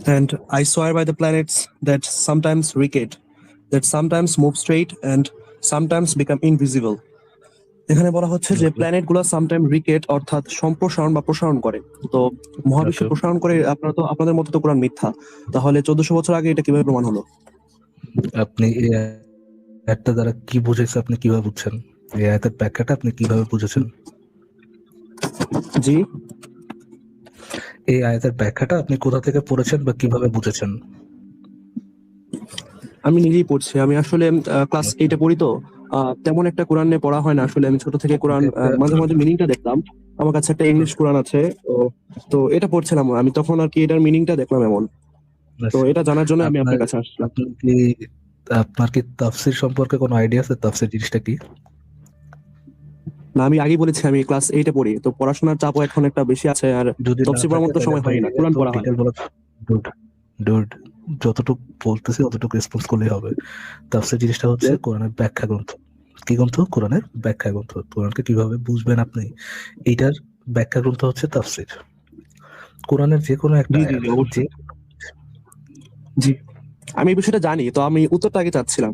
And I swear by the planets that sometimes recede, that sometimes move straight and sometimes become invisible. এখানে বলা হচ্ছে যে Okay. Planet গুলো sometime rickets অর্থাৎ সম্প্রসারণ বা প্রসারণ করে। তো মহাবিশ্ব Okay. প্রসারণ করে, আপনারা তো আপনাদের মতো তো কোরআন মিথ্যা, তাহলে 1400 বছর আগে এটা কিভাবে প্রমাণ হলো? আপনি এই আয়াতটা দ্বারা কি বুঝেছে, আপনি কিভাবে বুঝছেন? এই আয়াতের ব্যাখ্যাটা আপনি কিভাবে বুঝেছেন? জি, এই আয়াতের ব্যাখ্যাটা আপনি কোথা থেকে পড়েছেন বা কিভাবে বুঝেছেন? আমি নিজেই পড়ছি। আমি আসলে ক্লাস 8 এ পড়ি তো তেমন একটা কোরআন নিয়ে পড়া হয় না। আসলে আমি ছোট থেকে কোরআন আপনাকে একটা মাঝে মাঝে মিনিংটা দেখতাম। আমার কাছে একটা ইংলিশ কোরআন আছে। তো তো এটা পড়ছিলাম আমি তখন আর কি, এটার মিনিংটা দেখলাম এমন। তো আচ্ছা, এটা জানার জন্য আমি আপনার আপনার কাছে আসলাম। আপনার কি আপনার কি তাফসীর সম্পর্কে কোনো আইডিয়া আছে? তাফসীর জিনিসটা কি? না, আমি আগেই বলেছি আমি ক্লাস 8 এ পড়ি। তো পড়াশোনার চাপও এখন একটা বেশি আছে, আর যদি না তাফসীর পড়ার থাকে মতো তাহলে সময় ভাই হয় না। কোরআন এত পড়া হয়। ডিটেল বলা ডুড ডুড যতটুকু বলতেছি অতটুকু রেসপন্স করলেই হবে। তাফসীর জিনিসটা হচ্ছে Yes? কোরআনের ব্যাখ্যা গ্রন্থ। কি গ্রন্থ? কোরআনের ব্যাখ্যা গ্রন্থ। কোরআনকে কিভাবে বুঝবেন আপনি, এইটার ব্যাখ্যা গ্রন্থ হচ্ছে তাফসীর। কোরআনের যে কোনো একটা জি, জি, আয়াত, জি, যে অবশ্যই। জি, আমি এই বিষয়টা জানি, তো আমি উত্তরটা আগে চাচ্ছিলাম।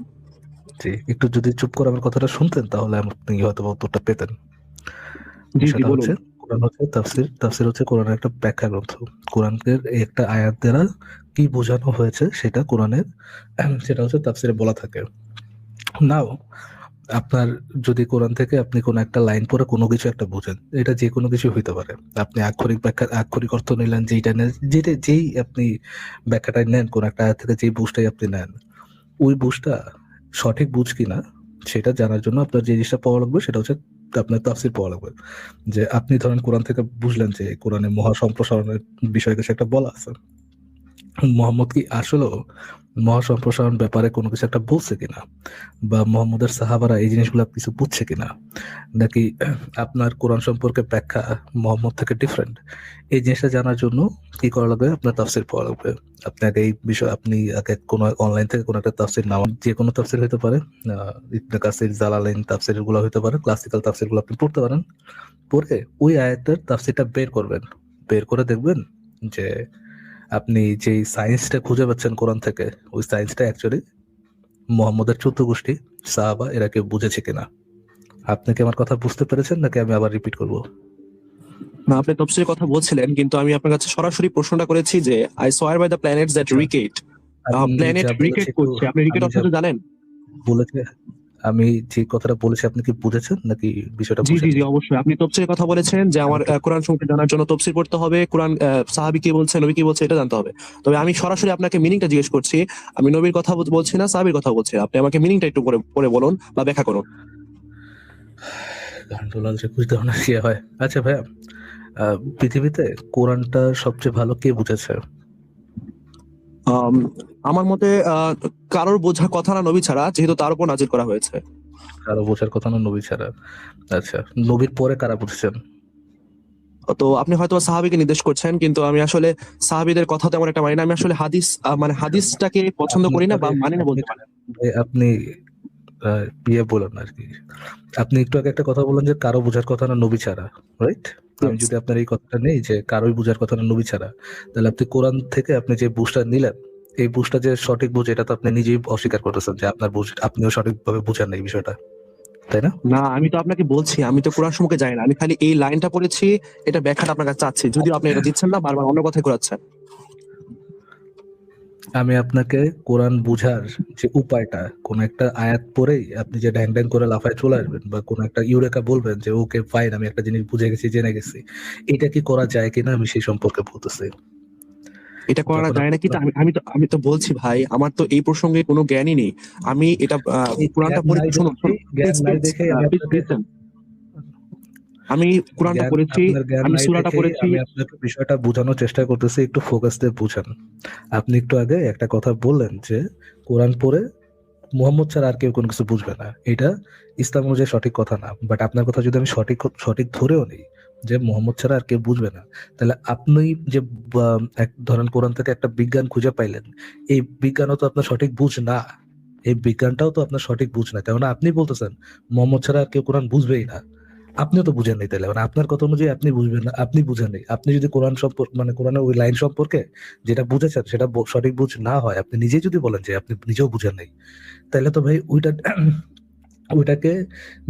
যে একটু যদি চুপ করে আমার কথাটা শুনতেন তাহলে আপনি হয়তো বা উত্তরটা পেতেন। জি, জি, বিষয়টা বলুন। হচ্ছে কোরআন হচ্ছে তাফসীর। তাফসীর হচ্ছে কোরআনের একটা ব্যাখ্যা গ্রন্থ। কোরআনের একটা আয়াত দ্বারা কি বোঝানো হয়েছে সেটা কোরআনের সেটা হচ্ছে তাফসীরে বলা থাকে। নাও আপনার যদি কোরআন থেকে আপনি কোনো একটা লাইন পড়ে কোনো কিছু একটা বুঝেন, এটা যে কোনো কিছু হইতে পারে। আপনি আক্ষরিক ব্যাখ্যা, আক্ষরিক অর্থ নিলেন, যেইটা নেন, যেই আপনি ব্যাখ্যাটাই নেন, কোন একটা আয়াত থেকে যেই বুঝটাই আপনি নেন, ওই বুঝটা সঠিক বুঝ কিনা সেটা জানার জন্য আপনার যে জিনিসটা পাওয়া লাগবে সেটা হচ্ছে আপনার তাফসীর পাওয়া লাগবে। যে আপনি ধরেন কোরআন থেকে বুঝলেন যে কোরআনে মহা সম্প্রসারণের বিষয়ে কিছু একটা বলা আছে। মোহাম্মদ কি আসলেও মহা সম্প্রসারণ ব্যাপারে কোনো কিছু একটা বলছে কিনা, বা মোহাম্মদের সাহাবারা এই জিনিসগুলো কিছু বুঝছে কিনা, নাকি আপনার কোরআন সম্পর্কে ব্যাখ্যা মোহাম্মদ থেকে ডিফারেন্ট, এই জিনিসটা জানার জন্য কি করা লাগবে? আপনার তাফসীর পড়া লাগবে। আপনি আগে এই বিষয়, আপনি আগে কোনো অনলাইন থেকে কোনো একটা তাফসীর নাম, যে কোনো তাফসীর হতে পারে, ইবনে কাসির, জালালাইন তাফসীর গুলো হতে পারে, ক্লাসিক্যাল তাফসীর গুলো আপনি পড়তে পারেন। পড়ে ওই আয়াতের তাফসীরটা বের করবেন। বের করে দেখবেন যে আপনি যেই সায়েন্সটা খুঁজে পাচ্ছেন কোরআন থেকে, ওই সায়েন্সটা অ্যাকচুয়ালি মুহাম্মদের 14 গোষ্ঠী সাহাবা এরা কেউ বুঝেছে কিনা। আপনি কি আমার কথা বুঝতে পেরেছেন নাকি আমি আবার রিপিট করব? না, আপনি তফসিলের কথা বলছিলেন, কিন্তু আমি আপনার কাছে সরাসরি প্রশ্নটা করেছি যে I swear by the planets that আচ্ছা, রিকেট। আমি প্ল্যানেট যা বলেছি রিকেট একটু, করছে, আপনি রিকেট আমি যা অর্থটা জানেন? বলেছি, আমি যে কথাটা বলেছি আপনি কি বুঝেছেন নাকি বিষয়টা জি, জি, বুঝেননি? জি, অবশ্যই। আপনি তফসিলের কথা বলেছেন যে আমি আমার একটু কোরআন সম্পর্কে জানার জন্য তফসির পড়তে হবে, কোরআন সাহাবী কি বলছে, নবী কি বলছে এটা জানতে হবে। তবে আমি সরাসরি আপনাকে মিনিংটা জিজ্ঞেস করছি। আমি নবীর কথা বলছি না, সাহাবীর কথা বলছি। আপনি আমাকে মিনিংটা একটু করে পড়ে বলুন বা ব্যাখ্যা করুন। গান্ডোলাল যে বুঝতে না কি হয়। আচ্ছা ভাইয়া, পৃথিবীতে কোরআনটা সবচেয়ে ভালো কে বুঝেছে? আম, আমার মতে কারোর বোঝার কথা না নবী ছাড়া, যেহেতু তার উপর নাজিল করা হয়েছে। কারো বোঝার কথা না নবী ছাড়া। আচ্ছা, নবীর পরে কারা বুঝেছেন? তো আপনি হয়তো সাহাবীকে নির্দেশ করছেন, কিন্তু আমি আসলে সাহাবীদের কথা তেমন একটা মানি না। আমি আসলে হাদিস মানে আচ্ছা, হাদিসটাকে পছন্দ আপনি করি না বা আগে মানি না আপনি বলতে পারেন। আপনি বলেন আর কি। আপনি একটু আগে একটা কথা বললেন যে কারো বোঝার কথা না নবী ছাড়া, রাইট? আমি Yes. যদি আপনার এই কথাটা নেই যে কারোই বোঝার কথা না নবী ছাড়া, তাহলে আপনি কোরআন থেকে আপনি যে বুঝটা নিলেন, এই বুঝটা যে সঠিক বুঝ এটা তো আপনি নিজেই অস্বীকার করতেছেন যে আপনার বুঝ আপনিও সঠিকভাবে বুঝেন না এই বিষয়টা, তাই না? না, আমি তো আপনাকে বলছি, আমি তো কোরআন সম্পর্কে জানি না। আমি খালি এই লাইনটা পড়েছি, এটা ব্যাখ্যাটা আপনার কাছে চাচ্ছি। যদিও আপনি এটা দিচ্ছেন না, বারবার অন্য কথাই ঘোরাচ্ছেন। আমি আপনাকে কোরআন বুঝার যে উপায়টা, কোন একটা আয়াত পড়েই আপনি যে ড্যাং ড্যাং করে লাফায় চলে আসবেন বা কোন একটা ইউরেকা বলবেন যে ওকে ফাইন আমি একটা জিনিস বুঝে গেছি, জেনে গেছি, এটা কি করা যায় কিনা আমি সেই সম্পর্কে বলতেছি। এটা করা যখন যায় আপনি না, কিন্তু আমি তো বলছি ভাই, আমার তো এই প্রসঙ্গে কোনো জ্ঞানই নেই। আমি এটা এই কোরআনটা জ্ঞান নাই পড়েছি, শুনুন শুনুন, দেখেই, জ্ঞান প্লিজ নাই প্লিজ দেখেই আমি প্লিজ আপনাকে, লিসেন। আমি কোরআনটা জ্ঞান, পড়েছি, আপনার জ্ঞান আমি নাই সূরাটা দেখেই পড়েছি। আমি আপনাকে বিষয়টা বোঝানোর চেষ্টা করতেছি, একটু ফোকাস দিয়ে বুঝান। আপনি একটু আগে একটা কথা বললেন যে কোরআন পড়ে মুহাম্মদ ছাড়া আর কেউ কোনো কিছু বুঝবে না, এটা ইসলাম অনুযায়ী সঠিক কথা না। বাট আপনার কথা যদি আমি সঠিক সঠিক ধরেও নিই যে মুহাম্মদ ছাড়া আর কেউ বুঝবে না, তাহলে আপনি যে এক ধরেন কোরআন থেকে একটা বিজ্ঞান খুঁজে পাইলেন, এই বিজ্ঞানও তো আপনার সঠিক বুঝ না। এই বিজ্ঞানটাও তো আপনার সঠিক বুঝ না, কেননা আপনি বলতেছেন মুহাম্মদ ছাড়া আর কেউ কোরআন বুঝবেই না। আপনিও তো বুঝেন নাই, তাইলে মানে আপনার কথা অনুযায়ী আপনি বুঝবেন না, আপনি বুঝেন নাই। আপনি যদি কোরআন সম্পর্কে মানে কোরআনের ওই লাইন সম্পর্কে যেটা বুঝেছেন সেটা সঠিক বুঝ না হয়, আপনি নিজেই যদি বলেন যে আপনি নিজেও বুঝেন নাই, তাহলে তো ভাই ওইটাকে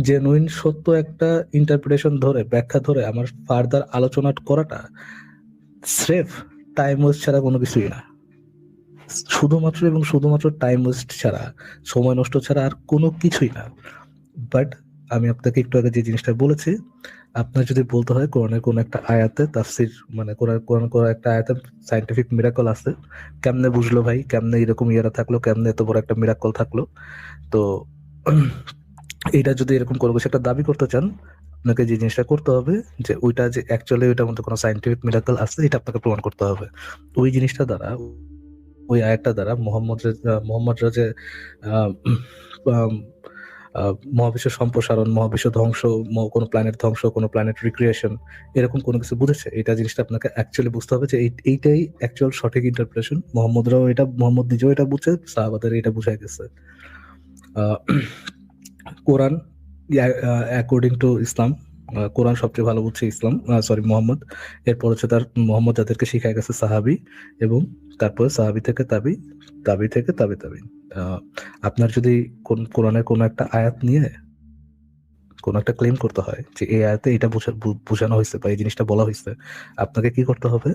জেনুইন সত্য একটা ইন্টারপ্রিটেশন ধরে ব্যাখ্যা ধরে আমার ফার্দার আলোচনা করাটা স্রেফ টাইম ওয়েস্ট ছাড়া কোনো কিছুই না। শুধুমাত্র এবং শুধুমাত্র টাইম ওয়েস্ট ছাড়া, সময় নষ্ট ছাড়া আর কোনো কিছুই না। বাট আমি আপনাকে একটু আগে যে জিনিসটা বলেছি, আপনার যদি বলতে হয় কোরআনের কোন একটা আয়াতে তাফসির মানে কোন একটা আয়াতে সায়েন্টিফিক মিরাকল আছে, কেমনে বুঝলো ভাই, কেমনে এরকম ইয়ারা থাকলো, কেমনে এত বড় একটা মিরাকল থাকলো, তো এটা যদি এরকম কোনো কিছু একটা দাবি করতে চান, আপনাকে যে জিনিসটা করতে হবে যে ওইটা যে অ্যাকচুয়ালি ওইটার মধ্যে কোনো সায়েন্টিফিক মিরাকল আছে এটা আপনাকে প্রমাণ করতে হবে। ওই জিনিসটা দ্বারা, ওই আয়াতটা দ্বারা মোহাম্মদরা যে আহ, আম, মহাবিশ্ব সম্প্রসারণ, মহাবিশ্ব ধ্বংস, কোনো প্ল্যানেট ধ্বংস, কোনো প্ল্যানেট রিক্রিয়েশন, এরকম কোনো কিছু বুঝেছে, এটা জিনিসটা আপনাকে অ্যাকচুয়ালি বুঝতে হবে যে এইটাই অ্যাকচুয়াল সঠিক ইন্টারপ্রিটেশন। মোহাম্মদ নিজেও এটা বুঝছে, সাহাবাদের এটা বুঝাই গেছে। আহ, কোরআন অ্যাকর্ডিং টু ইসলাম, কোরআন সবচেয়ে ভালো বুঝছে ইসলাম, সরি মোহাম্মদ, এরপর হচ্ছে তার মোহাম্মদ যাদেরকে শিখাই গেছে সাহাবি, এবং তারপরে সাহাবি থেকে তাবি, তাবি থেকে তাবি তাবি। আপনার যদি কোরআনের কোনো একটা আয়াত নিয়ে কোনো একটা ক্লেম করতে হয় যে এই আয়াতে এটা বোঝানো হয়েছে বা এই জিনিসটা বলা হয়েছে, আপনাকে কি করতে হবে?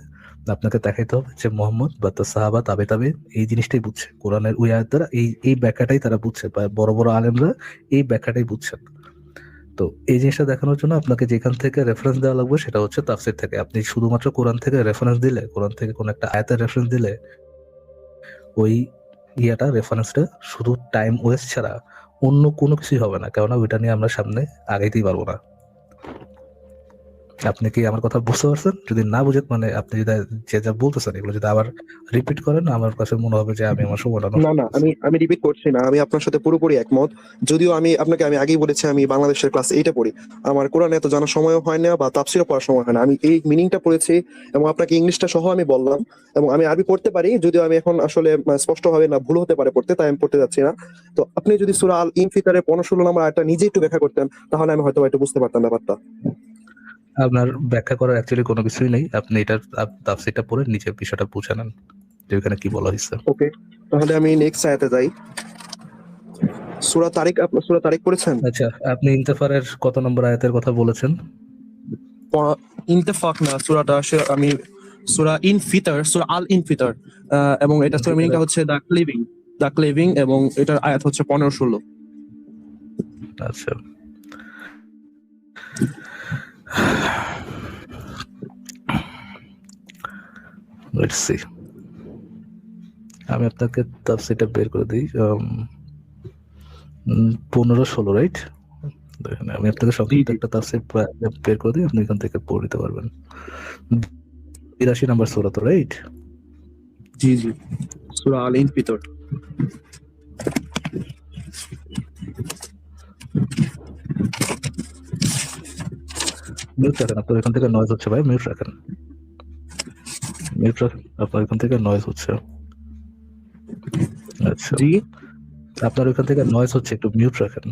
আপনাকে দেখাইতে হবে যে মোহাম্মদ বা তার সাহাবা তাবে তাবে এই জিনিসটাই বুঝছে, কোরআনের ওই আয়াত দ্বারা এই ব্যাখ্যাটাই তারা বুঝছে, বা বড় বড় আলেমরা এই ব্যাখ্যাটাই বুঝছেন। তো এই জিনিসটা দেখানোর জন্য আপনাকে যেখান থেকে রেফারেন্স দেওয়া লাগবে সেটা হচ্ছে তাফসীর থেকে। আপনি শুধুমাত্র কোরআন থেকে রেফারেন্স দিলে, কোরআন থেকে কোনো একটা আয়াতের রেফারেন্স দিলে, ওই রেফারেন্সটা শুধু টাইম ওয়েস্ট ছাড়া অন্য কোনো কিছুই হবে না, কেননা ওইটা নিয়ে আমরা সামনে আগাইতেই পারবো না। আপনি কি আমার কথা বুঝতে পারছেন? যদি না বুঝেন, মানে আপনি যদি যে যা বলতেছেন এগুলো যদি আবার রিপিট করেন, আমার কাছে মনে হবে যে আমি আমার সময়টা নষ্ট না না, করতেছি। আমি রিপিট করছি না, আমি আপনার সাথে পুরোপুরি একমত। যদিও আমি আপনাকে আগেই বলেছি আমি বাংলাদেশের ক্লাস 8-এ পড়ি, আমার কোরআন এত জানার সময়ও হয় না বা তাফসীরও পড়ার সময় হয় না। আমি এই মিনিংটা পড়েছি এবং আপনাকে ইংলিশটা সহ আমি বললাম, এবং আমি আরবি পড়তে পারি, যদিও আমি এখন আসলে স্পষ্ট হবে না, ভুল হতে পারে পড়তে, তাই আমি পড়তে যাচ্ছি না। তো আপনি যদি সূরা আল ইনফিতারের 15-16 নম্বর আয়াতটা নিজে একটু ব্যাখ্যা করতেন, তাহলে আমি হয়তো একটু বুঝতে পারতাম ব্যাপারটা। আপনার ব্যাখ্যা করার অ্যাকচুয়ালি কোনো কিছুই নেই, আপনি এটার তাফসীরটা পড়ে নিজের বিষয়টা বুঝে নেন যে ওখানে কি বলা হয়েছে। ওকে, তাহলে আমি নেক্সট আয়াতে যাই। সূরা তারিক পড়েছেন? আচ্ছা, আপনি ইন্তেফারের কত নম্বর আয়াতের কথা বলেছেন? ইনতেফাক না, সূরাটা আসলে আমি সূরা ইনফিতার, সূরা আল ইনফিতার, এবং এটা সূরা মিনিংটা হচ্ছে দ্য ক্লেভিং, এবং এটার আয়াত হচ্ছে 15-16। আচ্ছা, লেটস সি, আমি আপনাকে তাফসীরটা বের করে দিই। 15-16, রাইট? দেখেন আমি আপনাকে সংক্ষিপ্ত একটা তাফসীর বের করে দিই, আপনি এখান থেকে পড়ে নিতে পারবেন। 82 নম্বর সূরা তো, রাইট? জি জি, সূরা আল ইনফিতার। মিউট রাখেন, আপনার এখান থেকে নয়েজ হচ্ছে ভাই, মিউট রাখেন, আপনার এখান থেকে নয়েজ হচ্ছে। আচ্ছা, জি আপনার ওইখান থেকে নয়েজ হচ্ছে, একটু মিউট রাখেন।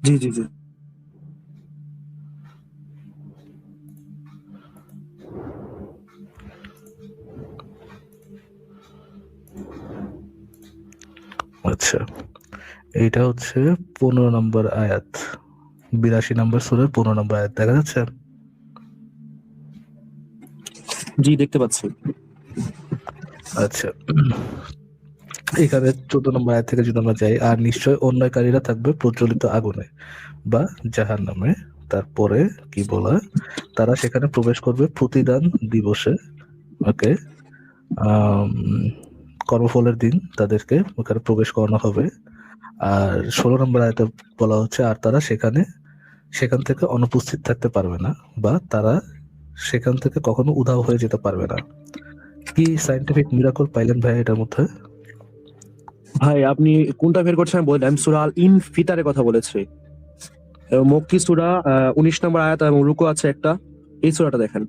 জি জি জি। আচ্ছা, এইটা হচ্ছে 15 নম্বর আয়াত, 82 নম্বর সূরার 15 নম্বর আয়াত, দেখা যাচ্ছে? জি দেখতে পাচ্ছি। আচ্ছা, এখানে 14 নম্বর আয়াত থেকে যদি আমরা যাই, আর নিশ্চয় অন্যায়কারীরা থাকবে প্রজ্বলিত আগুনে বা জাহান্নামে, তারপরে কি বলা, তারা সেখানে প্রবেশ করবে প্রতিদান দিবসে। ওকে, কর্মফলের দিন তাদেরকে ওখানে প্রবেশ করানো হবে। আর 16 নম্বর আয়াতে বলা হচ্ছে, আর তারা সেখান থেকে অনুপস্থিত থাকতে পারবে না, বা তারা সেখান থেকে কখনো উধাও হয়ে যেতে পারবে না। কি সায়েন্টিফিক মিরাকল পাইলেন ভাই এটার মধ্যে? ভাই আপনি কোনটা বের করছেন বলেন, আমি সূরা আল ইনফিতারের কথা বলেছি, এবং মক্কি সূরা 19 নম্বর আয়াত এবং রুকু আছে একটা, এই সূরাটা দেখেন।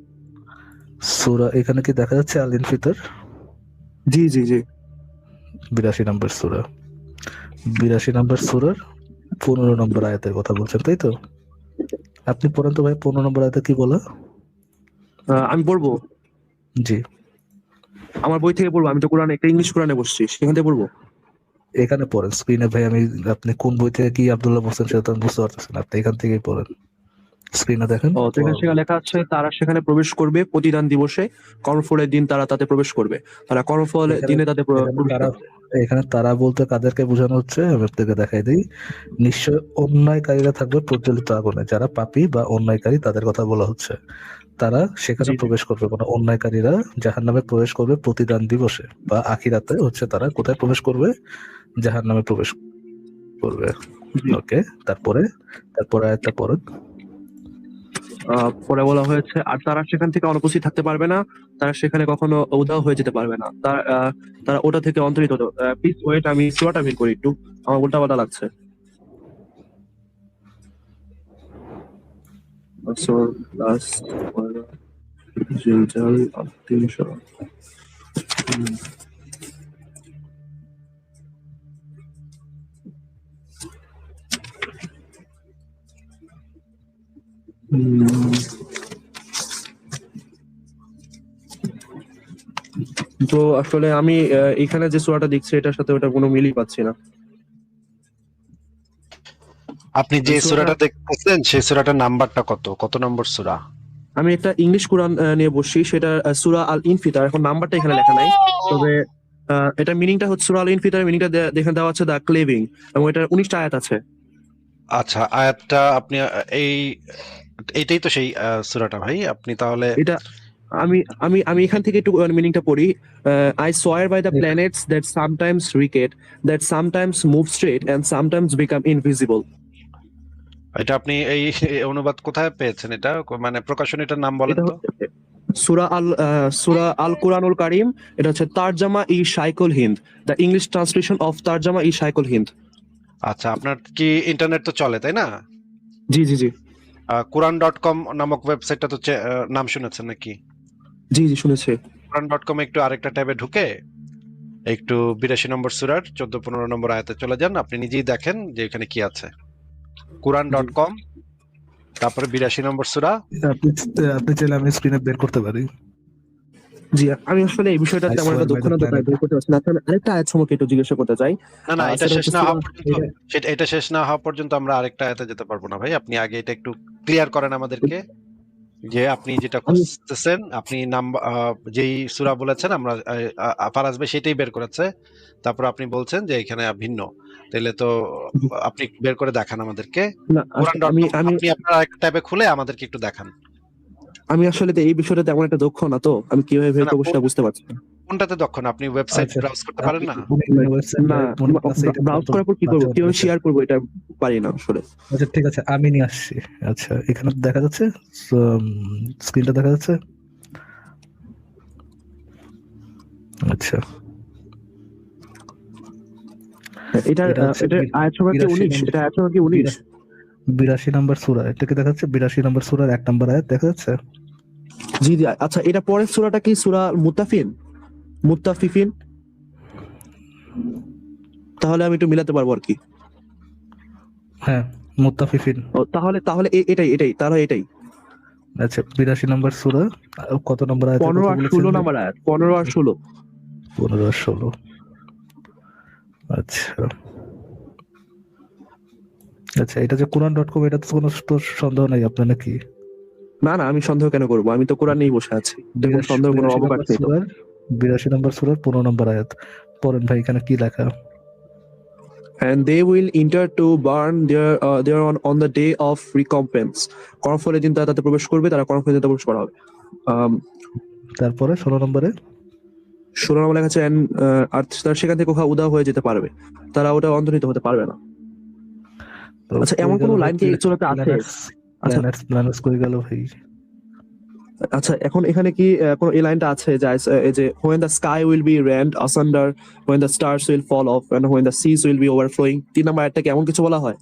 সূরা এখানে কি দেখা যাচ্ছে আল ইনফিতর? জি জি জি 82 নম্বর সূরা, 82 নম্বর সূরার 15 নম্বর আয়াতের কথা বলছেন, তাই তো? আপনি পড়েন তো ভাই 15 নম্বর আয়াতে কি বলা? আমি পড়বো, জি, আমার বই থেকে পড়বো, আমি তো কোরআন একটা ইংলিশ কোরআনে বসছি, সেখান থেকে পড়বো। এখানে পড়েন স্ক্রিনে ভাই। আপনি কোন বই থেকে কি আব্দুল্লাহ বলছেন সেটা তো আমি বুঝতে পারতেছি না, আপনি এখান থেকেই পড়েন, স্ক্রিনে দেখেন। ও, তো এখানে সেখানে লেখা আছে তারা সেখানে প্রবেশ করবে প্রতিদান দিবসে, কর্মফলের দিন তারা তাতে প্রবেশ করবে, তারা কর্মফলের এখানে দিনে তাতে এখানে প্রবেশ তারা, করবে। এখানে তারা বলতে কাদেরকে বোঝানো হচ্ছে আমি আপনাকে দেখাই দিই। নিশ্চয় অন্যায়কারীরা থাকবে প্রজ্বলিত আগুনে, যারা পাপী বা অন্যায়কারী তাদের কথা বলা হচ্ছে। তারা সেখানে জি জি প্রবেশ করবে, মানে অন্যায়কারীরা জাহান্নামে প্রবেশ করবে প্রতিদান দিবসে বা আখিরাতে হচ্ছে তারা কোথায় প্রবেশ করবে? জাহান্নামে প্রবেশ করবে। জি। ওকে, তারপরে তারপরে আয়াতটা পড়ুন। পরে বলা হয়েছে আর তারা সেখান থেকে অনুপস্থিত থাকতে পারবে না, তারা সেখানে কখনো উধাও হয়ে যেতে পারবে না, তারা ওটা থেকে অন্তরিত হতো। প্লিজ ওয়েট, আমি সিওয়াটা বের করি একটু, আমার উল্টা পাল্টা লাগছে। বছর প্লাস জিলজাল 300। তো আসলে আমি এখানে যে সূরাটা দেখছি এটার সাথে ওটা কোনো মিলই পাচ্ছি না। আপনি যে সূরাটা সূরাটা দেখতেছেন সেই সূরাটার নাম্বারটা কত নম্বর সূরা? আমি একটা ইংলিশ কোরআন নিয়ে বসছি, সেটা সূরা আল ইনফিতার। এখন নাম্বারটা এখানে লেখা নাই, তবে এটা মিনিংটা হচ্ছে, সূরা আল ইনফিতার মিনিংটা দেখে দেওয়া আছে দা ক্লেভিং, এবং এটার 19টা আয়াত আছে। আচ্ছা, আয়াতটা আপনি এইটাই তো সেই সূরাটা ভাই। আপনি তাহলে এটা আমি আমি আমি এখান থেকে একটু মিনিংটা পড়ি। I swear by the planets that sometimes recede, that sometimes move straight and sometimes become invisible. এটা আপনি এই অনুবাদ কোথায় পেয়েছেন? এটা মানে প্রকাশনীটার নাম বলেন এটা তো। হচ্ছে সূরা আল কুরআনুল কারীম, এটা হচ্ছে Tarjuma e Shaikhul Hind, the English translation of Tarjuma e Shaikhul Hind. আচ্ছা, আপনার কি ইন্টারনেট তো চলে তাই না? জি জি জি quran.com নামক ওয়েবসাইটটা তো নাম শুনেছেন নাকি? জি জি শুনেছি। quran.com একটু আরেকটা ট্যাবে ঢুকে একটু 82 নম্বর সূরার 14-15 নম্বর আয়াতে চলে যান, আপনি নিজেই দেখেন যে এখানে কি আছে। quran.com, তারপরে 82 নম্বর সূরা। আপনি আপনি চাইলে আমি স্ক্রিনে বের করতে পারি। জি, আমি আসলে এই বিষয়টা আই তেমন সোয়ার একটা বাই দক্ষ দ্য না, তো তাই প্ল্যানেট। বের করতে পারছি না। তাহলে আরেকটা আয়াত সম্পর্কে একটু জিজ্ঞাসা করতে চাই। না, এটা সেটা শেষ হচ্ছে না সূরা, হওয়া পর্যন্ত এটা শেষ না হওয়া পর্যন্ত আমরা আরেকটা আয়াতে যেতে পারবো না ভাই। আপনি আগে এটা একটু ক্লিয়ার করেন আমাদেরকে যে আপনি যেটা আমি খুঁজতেছেন, আপনি নাম যেই সূরা বলেছেন আমরা ফারাজ ভাই সেটাই বের করেছে। তারপর আপনি বলছেন যে এখানে ভিন্ন। তাহলে তো আপনি বের করে দেখান আমাদেরকে। না আমি quran.com আমি আপনি আপনার আরেকটা ট্যাবে খুলে আমাদেরকে একটু দেখান। আমি আসলে তো এই বিষয়টা তেমন একটা দক্ষ না, তো আমি কিভাবে না, বের না, করবো সেটা বুঝতে পারছি না। কোনটাতে দক্ষ না? আপনি ওয়েবসাইট আচ্ছা, ব্রাউজ করতে পারেন আপনি না? ওয়েবসাইট না, মনে ক্লাস 8 এর ব্রাউজ করার পর কি করবো, কিভাবে শেয়ার করবো, এটা পারি না আসলে। আচ্ছা ঠিক আছে, আমি নিয়ে আসছি। আচ্ছা, এখানে দেখা যাচ্ছে, স্ক্রিনটা দেখা যাচ্ছে। আচ্ছা, এটা এটা হচ্ছে এটা আয়াত সংখ্যা কি 19? এটা আয়াত সংখ্যা কি 19? 82 নম্বর সূরা। এটা কি দেখা যাচ্ছে? 82 নম্বর সূরার 1 নম্বর আয়াত দেখা যাচ্ছে। জি জি। আচ্ছা, এটা পরের সূরাটা কি সূরা মুত্তাফিফিন? তাহলে আমি একটু মিলাতে পারবো আর কি। হ্যাঁ, মুত্তাফিফিন। ও, তাহলে তাহলে এটাই তাহলে এটাই। আচ্ছা, 82 নম্বর সূরা কত নম্বর আয়াতের 15 কথা আর বলেছেন? 16 নাম্বার আয়াত, 15 আর 16। 15 আর 16। আচ্ছা আচ্ছা, এটা যে quran.com, এটা তো কোনো তো সন্দেহ নাই আপনার নাকি? না না, আমি সন্দেহ কেন করবো, আমি তো কোরআন নিয়েই বসে আছি, এটা কোনো সন্দেহ, কোনো 82 অবকাশ নম্বর নেই তো। সূরার 82 নম্বর সূরার 15 নম্বর আয়াত পড়েন ভাই, এখানে কি লেখা? And they will enter to burn their on the day of recompense. কর্মফলের দিন তারা তাতে প্রবেশ করবে, তারা কর্মফলের দিন প্রবেশ করা হবে। তারপরে 16 নম্বরে 16 নম্বর লেখা আছে আর তারা সেখান থেকে কোথাও উধাও হয়ে যেতে পারবে, তারা ওটা অন্তর্হিত হতে পারবে না। তো আচ্ছা, কই এমন গেল কোনো ভাই? লাইন কি এই সূরাতে আছে? আচ্ছা প্ল্যানেটস কই গেল ভাই? আচ্ছা, এখন এখানে কি কোন এই লাইনটা আছে যে এই যে when the sky will be rent asunder, when the stars will fall off, and when the seas will be overflowing, 3 নম্বর আয়াতটা কি এমন কিছু বলা হয়?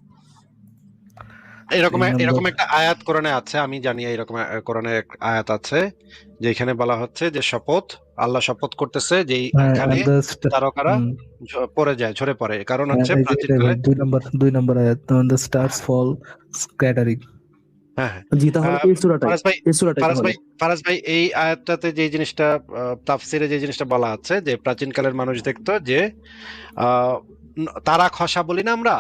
এরকম 3 নম্বর এরকম একটা আয়াত কোরআনে আছে, আমি জানি এরকম কোরআনে এক আয়াত আছে যেখানে বলা হচ্ছে যে শপথ, আল্লাহ শপথ করতেছে যে এখানে and the তারকারা পড়ে যায়, ঝরে পড়ে, কারণ হচ্ছে এই যে প্রাচীনকালে 2 নম্বর আয়াত, when the stars fall scattering. হ্যাঁ হ্যাঁ। জি, তাহলে আহ, এই সূরাটাই, ফারাজ ভাই এই সূরাটাই ফারাজ তাহলে। ভাই ফারাজ ভাই এই আয়াতটাতে যে জিনিসটা তাফসিরে যে জিনিসটা বলা আছে যে প্রাচীনকালের মানুষ দেখতো যে আহ তারা খসা বলি না আমরা,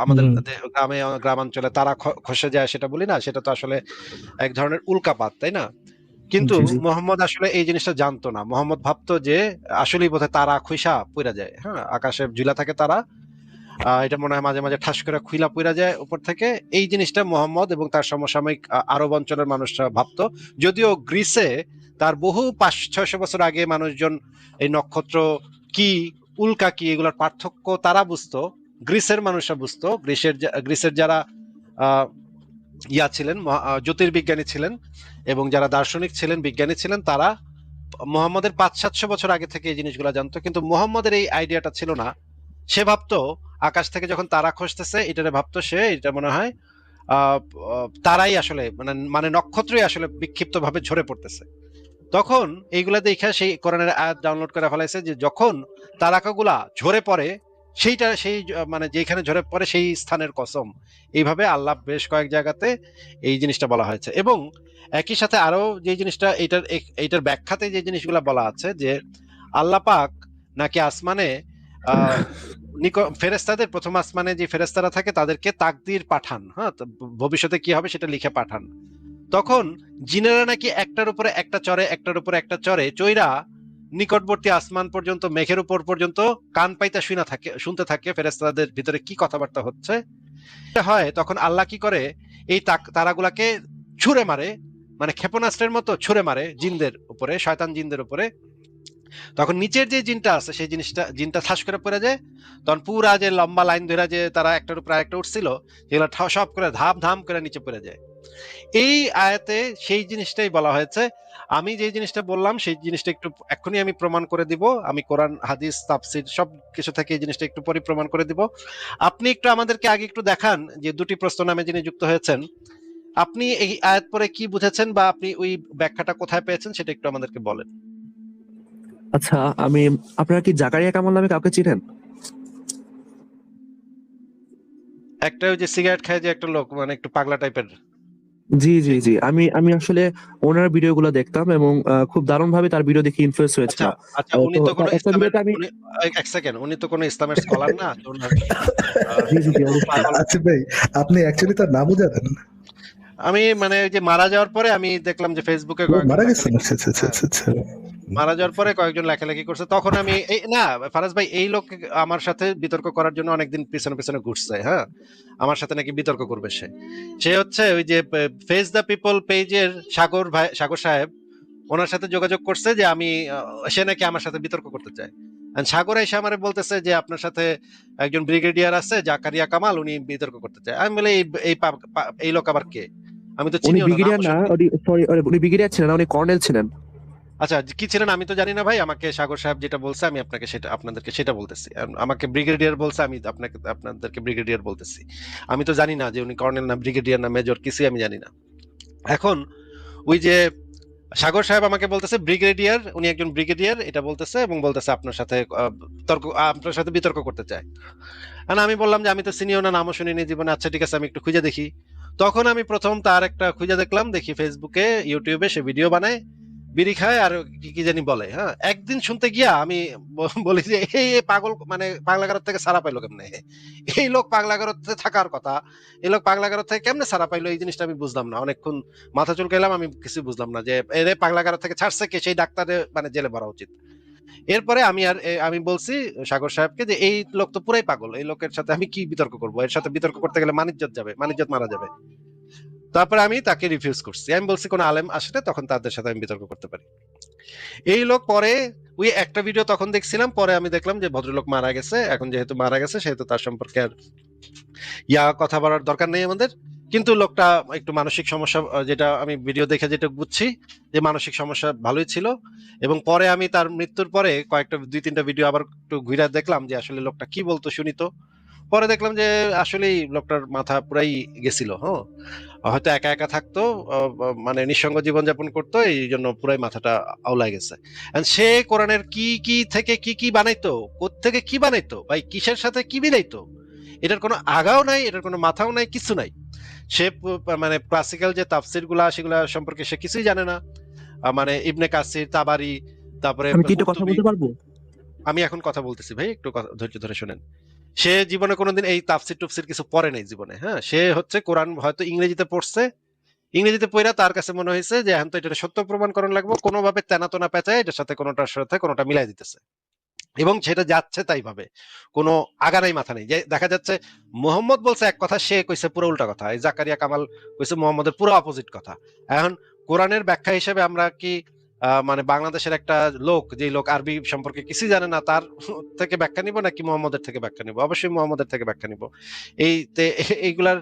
আমাদের হুম, গ্রামে গ্রামাঞ্চলে তারা খসে যায় সেটা বলি না, সেটা তো আসলে এক ধরনের উল্কাপাত, তাই না? কিন্তু জি, জি। মোহাম্মদ আসলে এই জিনিসটা জানতো না। মোহাম্মদ ভাবতো যে আসলেই বোধহয় তারা খুইসা পুইরা যায়, হ্যাঁ, আকাশে ঝুলা থাকে তারা, এটা মনে হয় মাঝে মাঝে ঠাস করে খুইলা পুইরা যায় উপর থেকে। এই জিনিসটা মোহাম্মদ এবং তার সমসাময়িক আরব অঞ্চলের মানুষরা ভাবতো। যদিও গ্রিসে তার বহু 500-600 বছর আগে মানুষজন এই নক্ষত্র কি, উল্কা কি, এগুলোর পার্থক্য তারা বুঝতো। গ্রিসের মানুষরা বুঝতো। গ্রিসের যারা আহ ছিলেন, জ্যোতির্বিজ্ঞানী ছিলেন এবং যারা দার্শনিক ছিলেন, বিজ্ঞানী ছিলেন, তারা মোহাম্মদের 500-700 বছর আগে থেকে এই জিনিসগুলো জানতো। কিন্তু মোহাম্মদের এই আইডিয়াটা ছিল না। সে ভাবতো আকাশ থেকে যখন তারা খসতেছে, এটারে ভাবতো সে, এটা মনে হয় আহ তারাই আসলে মানে মানে নক্ষত্রই আসলে বিক্ষিপ্ত ভাবে ঝরে পড়তেছে। তখন এইগুলা দেখে সেই কোরআনের আয়াত ডাউনলোড করে ফেলাইছে যে যখন তারাকাগুলা ঝরে পড়ে, মানে যেখানে ঝরে পড়ে সেই স্থানের কসম। এইভাবে আল্লাহ বেশ কয়েক জায়গাতে এই জিনিসটা বলা হয়েছে। এবং একই সাথে আরো যে জিনিসটা এইটার ব্যাখ্যাতে যে জিনিসগুলা বলা আছে যে আল্লাহ পাক নাকি আসমানে আহ ফেরেস্তাদের, প্রথম আসমানে যে ফেরেস্তারা থাকে তাদেরকে তাকদীর পাঠান, হ্যাঁ, তো ভবিষ্যতে কি হবে সেটা লিখে পাঠান। তখন জিনেরা নাকি একটার উপরে একটা চড়ে, একটার উপরে একটা চড়ে চৈরা নিকটবর্তী আসমান পর্যন্ত, মেঘের উপর পর্যন্ত কান পাইতা শুনতে থাকে ফেরেশতাদের ভিতরে কি কথাবার্তা হচ্ছে। এটা হয় তখন আল্লাহ কি করে, এই তারাগুলাকে ছুঁড়ে মারে, মানে ক্ষেপণাস্ত্রের মতো ছুঁড়ে মারে জিনদের উপরে, শয়তান জিনদের উপরে। তখন নিচের যে জিনটা আছে সেই জিনটা ঠাস করে পড়ে যায়। তখন পুরা যে লম্বা লাইন ধরে যে তারা একটার উপর আরেকটা উঠছিল, যেগুলো সব করে ধাম ধাম করে নিচে পড়ে যায়। এই আয়াতে সেই জিনিসটাই বলা হয়েছে। আমি যে জিনিসটা বললাম সেই জিনিসটা একটু এক্ষুনি আমি প্রমাণ করে দিব। আমি কোরআন, হাদিস, তাফসীর সব কিছু থেকে এই জিনিসটা একটু পরে প্রমাণ করে দিব। আপনি একটু আমাদেরকে আগে একটু দেখান যে দুটি প্রশ্ন নামে যিনি যুক্ত হয়েছেন, আপনি এই আয়াত পরে কি বুঝেছেন বা আপনি ওই ব্যাখ্যাটা কোথায় পেয়েছেন সেটা একটু আমাদেরকে বলেন। আচ্ছা, আমি, আপনারা কি জাকারিয়া কামাল নামে কাউকে চিনেন? একটা ওই যে সিগারেট খায় যে একটা লোক, মানে একটু পাগলা টাইপের। জি, জি, জি। আমি আসলে ওনার ভিডিওগুলো দেখতাম এবং খুব দারুণ ভাবে তার ভিডিও দেখে ইনফ্লুয়েন্স আচ্ছা হয়েছিলাম। আচ্ছা, উনি তো তো তার কোনো একটা ইসলামের, ভিডিওতে আমি, উনি এক সেকেন্ড, উনি তো কোনো ইসলামের স্কলার না, তো ওনার জি, জি, জি, একটু অবশ্যই। পাগল। আচ্ছা ভাই, আপনি অ্যাকচুয়ালি তার নামও জানেন? আমি মানে ওই যে মারা যাওয়ার পরে আমি দেখলাম যে ফেসবুকে ও কয়েকজন মারা গেছেন? লেখালেখি, আচ্ছা আচ্ছা আচ্ছা হ্যাঁ, আচ্ছা আচ্ছা। মারা যাওয়ার পরে কয়েকজন লেখালেখি করছে, তখন আমি এই না, ফারাজ ভাই এই লোক আমার সাথে বিতর্ক করার জন্য অনেকদিন পিছনে পিছনে ঘুরছে, হ্যাঁ, আমার সাথে নাকি বিতর্ক করবে সে। সে হচ্ছে ওই যে ফেস দ্য পিপল পেজের সাগর ভাই, সাগর সাহেব, ওনার সাথে যোগাযোগ করছে যে আমি সে নাকি আমার সাথে বিতর্ক করতে চায়। And সাগর এসে আমারে বলতেছে যে আপনার সাথে একজন ব্রিগেডিয়ার আছে জাকারিয়া কামাল, উনি বিতর্ক করতে চায়। আমি বলে এই লোক আবার কে? আমি তো উনি চিনিও না, ব্রিগেডিয়ার নামও না, শুনি। সরি, উনি ব্রিগেডিয়ার ছিলেন না, উনি কর্নেল ছিলেন। আচ্ছা, কি ছিলেন আমি তো জানি না ভাই। আমাকে সাগর সাহেব যেটা বলছে আমি আপনাদেরকে সেটা বলতেছি। আমাকে ব্রিগেডিয়ার বলছে, আমি আপনাদেরকে ব্রিগেডিয়ার বলতেছি। আমি তো জানি না যে উনি কর্নেল না ব্রিগেডিয়ার না মেজর, কিছুই আমি জানি না। এখন ওই যে সাগর সাহেব আমাকে বলতেছে ব্রিগেডিয়ার, উনি একজন ব্রিগেডিয়ার এটা বলতেছে, এবং বলতেছে আপনার সাথে আপনার সাথে বিতর্ক করতে চায়। আর আমি বললাম যে আমি তো চিনিও না, নামও শুনিনি জীবনে। আচ্ছা ঠিক আছে, আমি একটু খুঁজে দেখি। তখন আমি প্রথম তার একটা খুঁজে দেখলাম, দেখি ফেসবুকে, ইউটিউবে সে ভিডিও বানায়, বিড়ি খায় আর কি কি জানি বলে। হ্যাঁ, একদিন শুনতে গিয়া আমি বলি যে এই পাগল, মানে পাগলাগারদ থেকে ছাড়া পাইলো কেমনে? এই লোক পাগলাগারদে থাকার কথা, এই লোক পাগলাগারদ থেকে কেমনে ছাড়া পাইলো? এই জিনিসটা আমি বুঝলাম না। অনেকক্ষণ মাথা চুলকাইলাম, আমি কিছু বুঝলাম না যে এরে পাগলাগারদ থেকে ছাড়ছে কে, সেই ডাক্তারে মানে জেলে ভরা উচিত। এরপরে আমি বলছি সাগর সাহেবকে যে এই লোক তো পুরাই পাগল, এই লোকের সাথে আমি কি বিতর্ক করব? এর সাথে বিতর্ক করতে গেলে মানিজ্জত যাবে, মানিজ্জত মারা যাবে। তারপরে আমি তাকে রিফিউজ করছি। আমি বলছি কোন আলেম আসলে তখন তাদের সাথে আমি বিতর্ক করতে পারি। এই লোক পরে ওই একটা ভিডিও তখন দেখছিলাম, পরে আমি দেখলাম যে ভদ্রলোক মারা গেছে। এখন যেহেতু মারা গেছে সেহেতু তার সম্পর্কে আর কথা বলার দরকার নেই আমাদের। কিন্তু লোকটা একটু মানসিক সমস্যা, যেটা আমি ভিডিও দেখে যেটা বুঝছি যে মানসিক সমস্যা ভালোই ছিল। এবং পরে আমি তার মৃত্যুর পরে কয়েকটা 2-3টা ভিডিও আবার একটু ঘুরে দেখলাম যে আসলে লোকটা কি বলতো শুনি তো। পরে দেখলাম যে আসলেই লোকটার মাথা পুরাই গেছিল। হ্যাঁ, হয়তো একা একা থাকতো, মানে নিঃসঙ্গ জীবনযাপন করতো, এই জন্য পুরাই মাথাটা আউলায় গেছে। And সে কোরআনের কি কি থেকে কি কি বানাইতো, কোত্থেকে কি বানাইতো ভাই, কিসের সাথে কি মিলাইতো, এটার কোনো আগাও নাই, এটার কোনো মাথাও নাই, কিছু নাই। সে মানে ক্লাসিক্যাল যে তাফসির গুলা সেগুলা সম্পর্কে সে কিছুই জানে না। মানে ইবনে কাসির, তাবারি, তারপরে আমি কি একটু কথা কুরতুবী। বলতে পারবো? আমি এখন কথা বলতেছি ভাই, একটু ধৈর্য ধরে শুনেন। সে জীবনে কোনোদিন এই তাফসির টুফসির কিছু পড়ে নাই জীবনে, হ্যাঁ। সে হচ্ছে কোরআন হয়তো ইংরেজিতে পড়ছে, ইংরেজিতে পড়া তার কাছে মনে হয়েছে যে এখন তো এটা সত্য প্রমাণ করার লাগবে, কোনোভাবে তেনাতোনা পেঁচায় এটার সাথে কোনোটার সাথে কোনোটা মিলাই দিতেছে, এবং সেটা যাচ্ছে তাই ভাবে, কোনো আগা নাই মাথা নেই। যে দেখা যাচ্ছে মোহাম্মদ বলছে এক কথা, সে কইছে পুরো উল্টা কথা। এই জাকারিয়া কামাল কইছে মোহাম্মদের পুরো অপোজিট কথা। এখন কোরআনের ব্যাখ্যা হিসেবে আমরা কি মানে বাংলাদেশের একটা লোক, যে লোক আরবি সম্পর্কে কিছুই জানে না, তার থেকে ব্যাখ্যা নিব নাকি মোহাম্মদের থেকে ব্যাখ্যা নিব? অবশ্যই মোহাম্মদের থেকে ব্যাখ্যা নিব। এইগুলার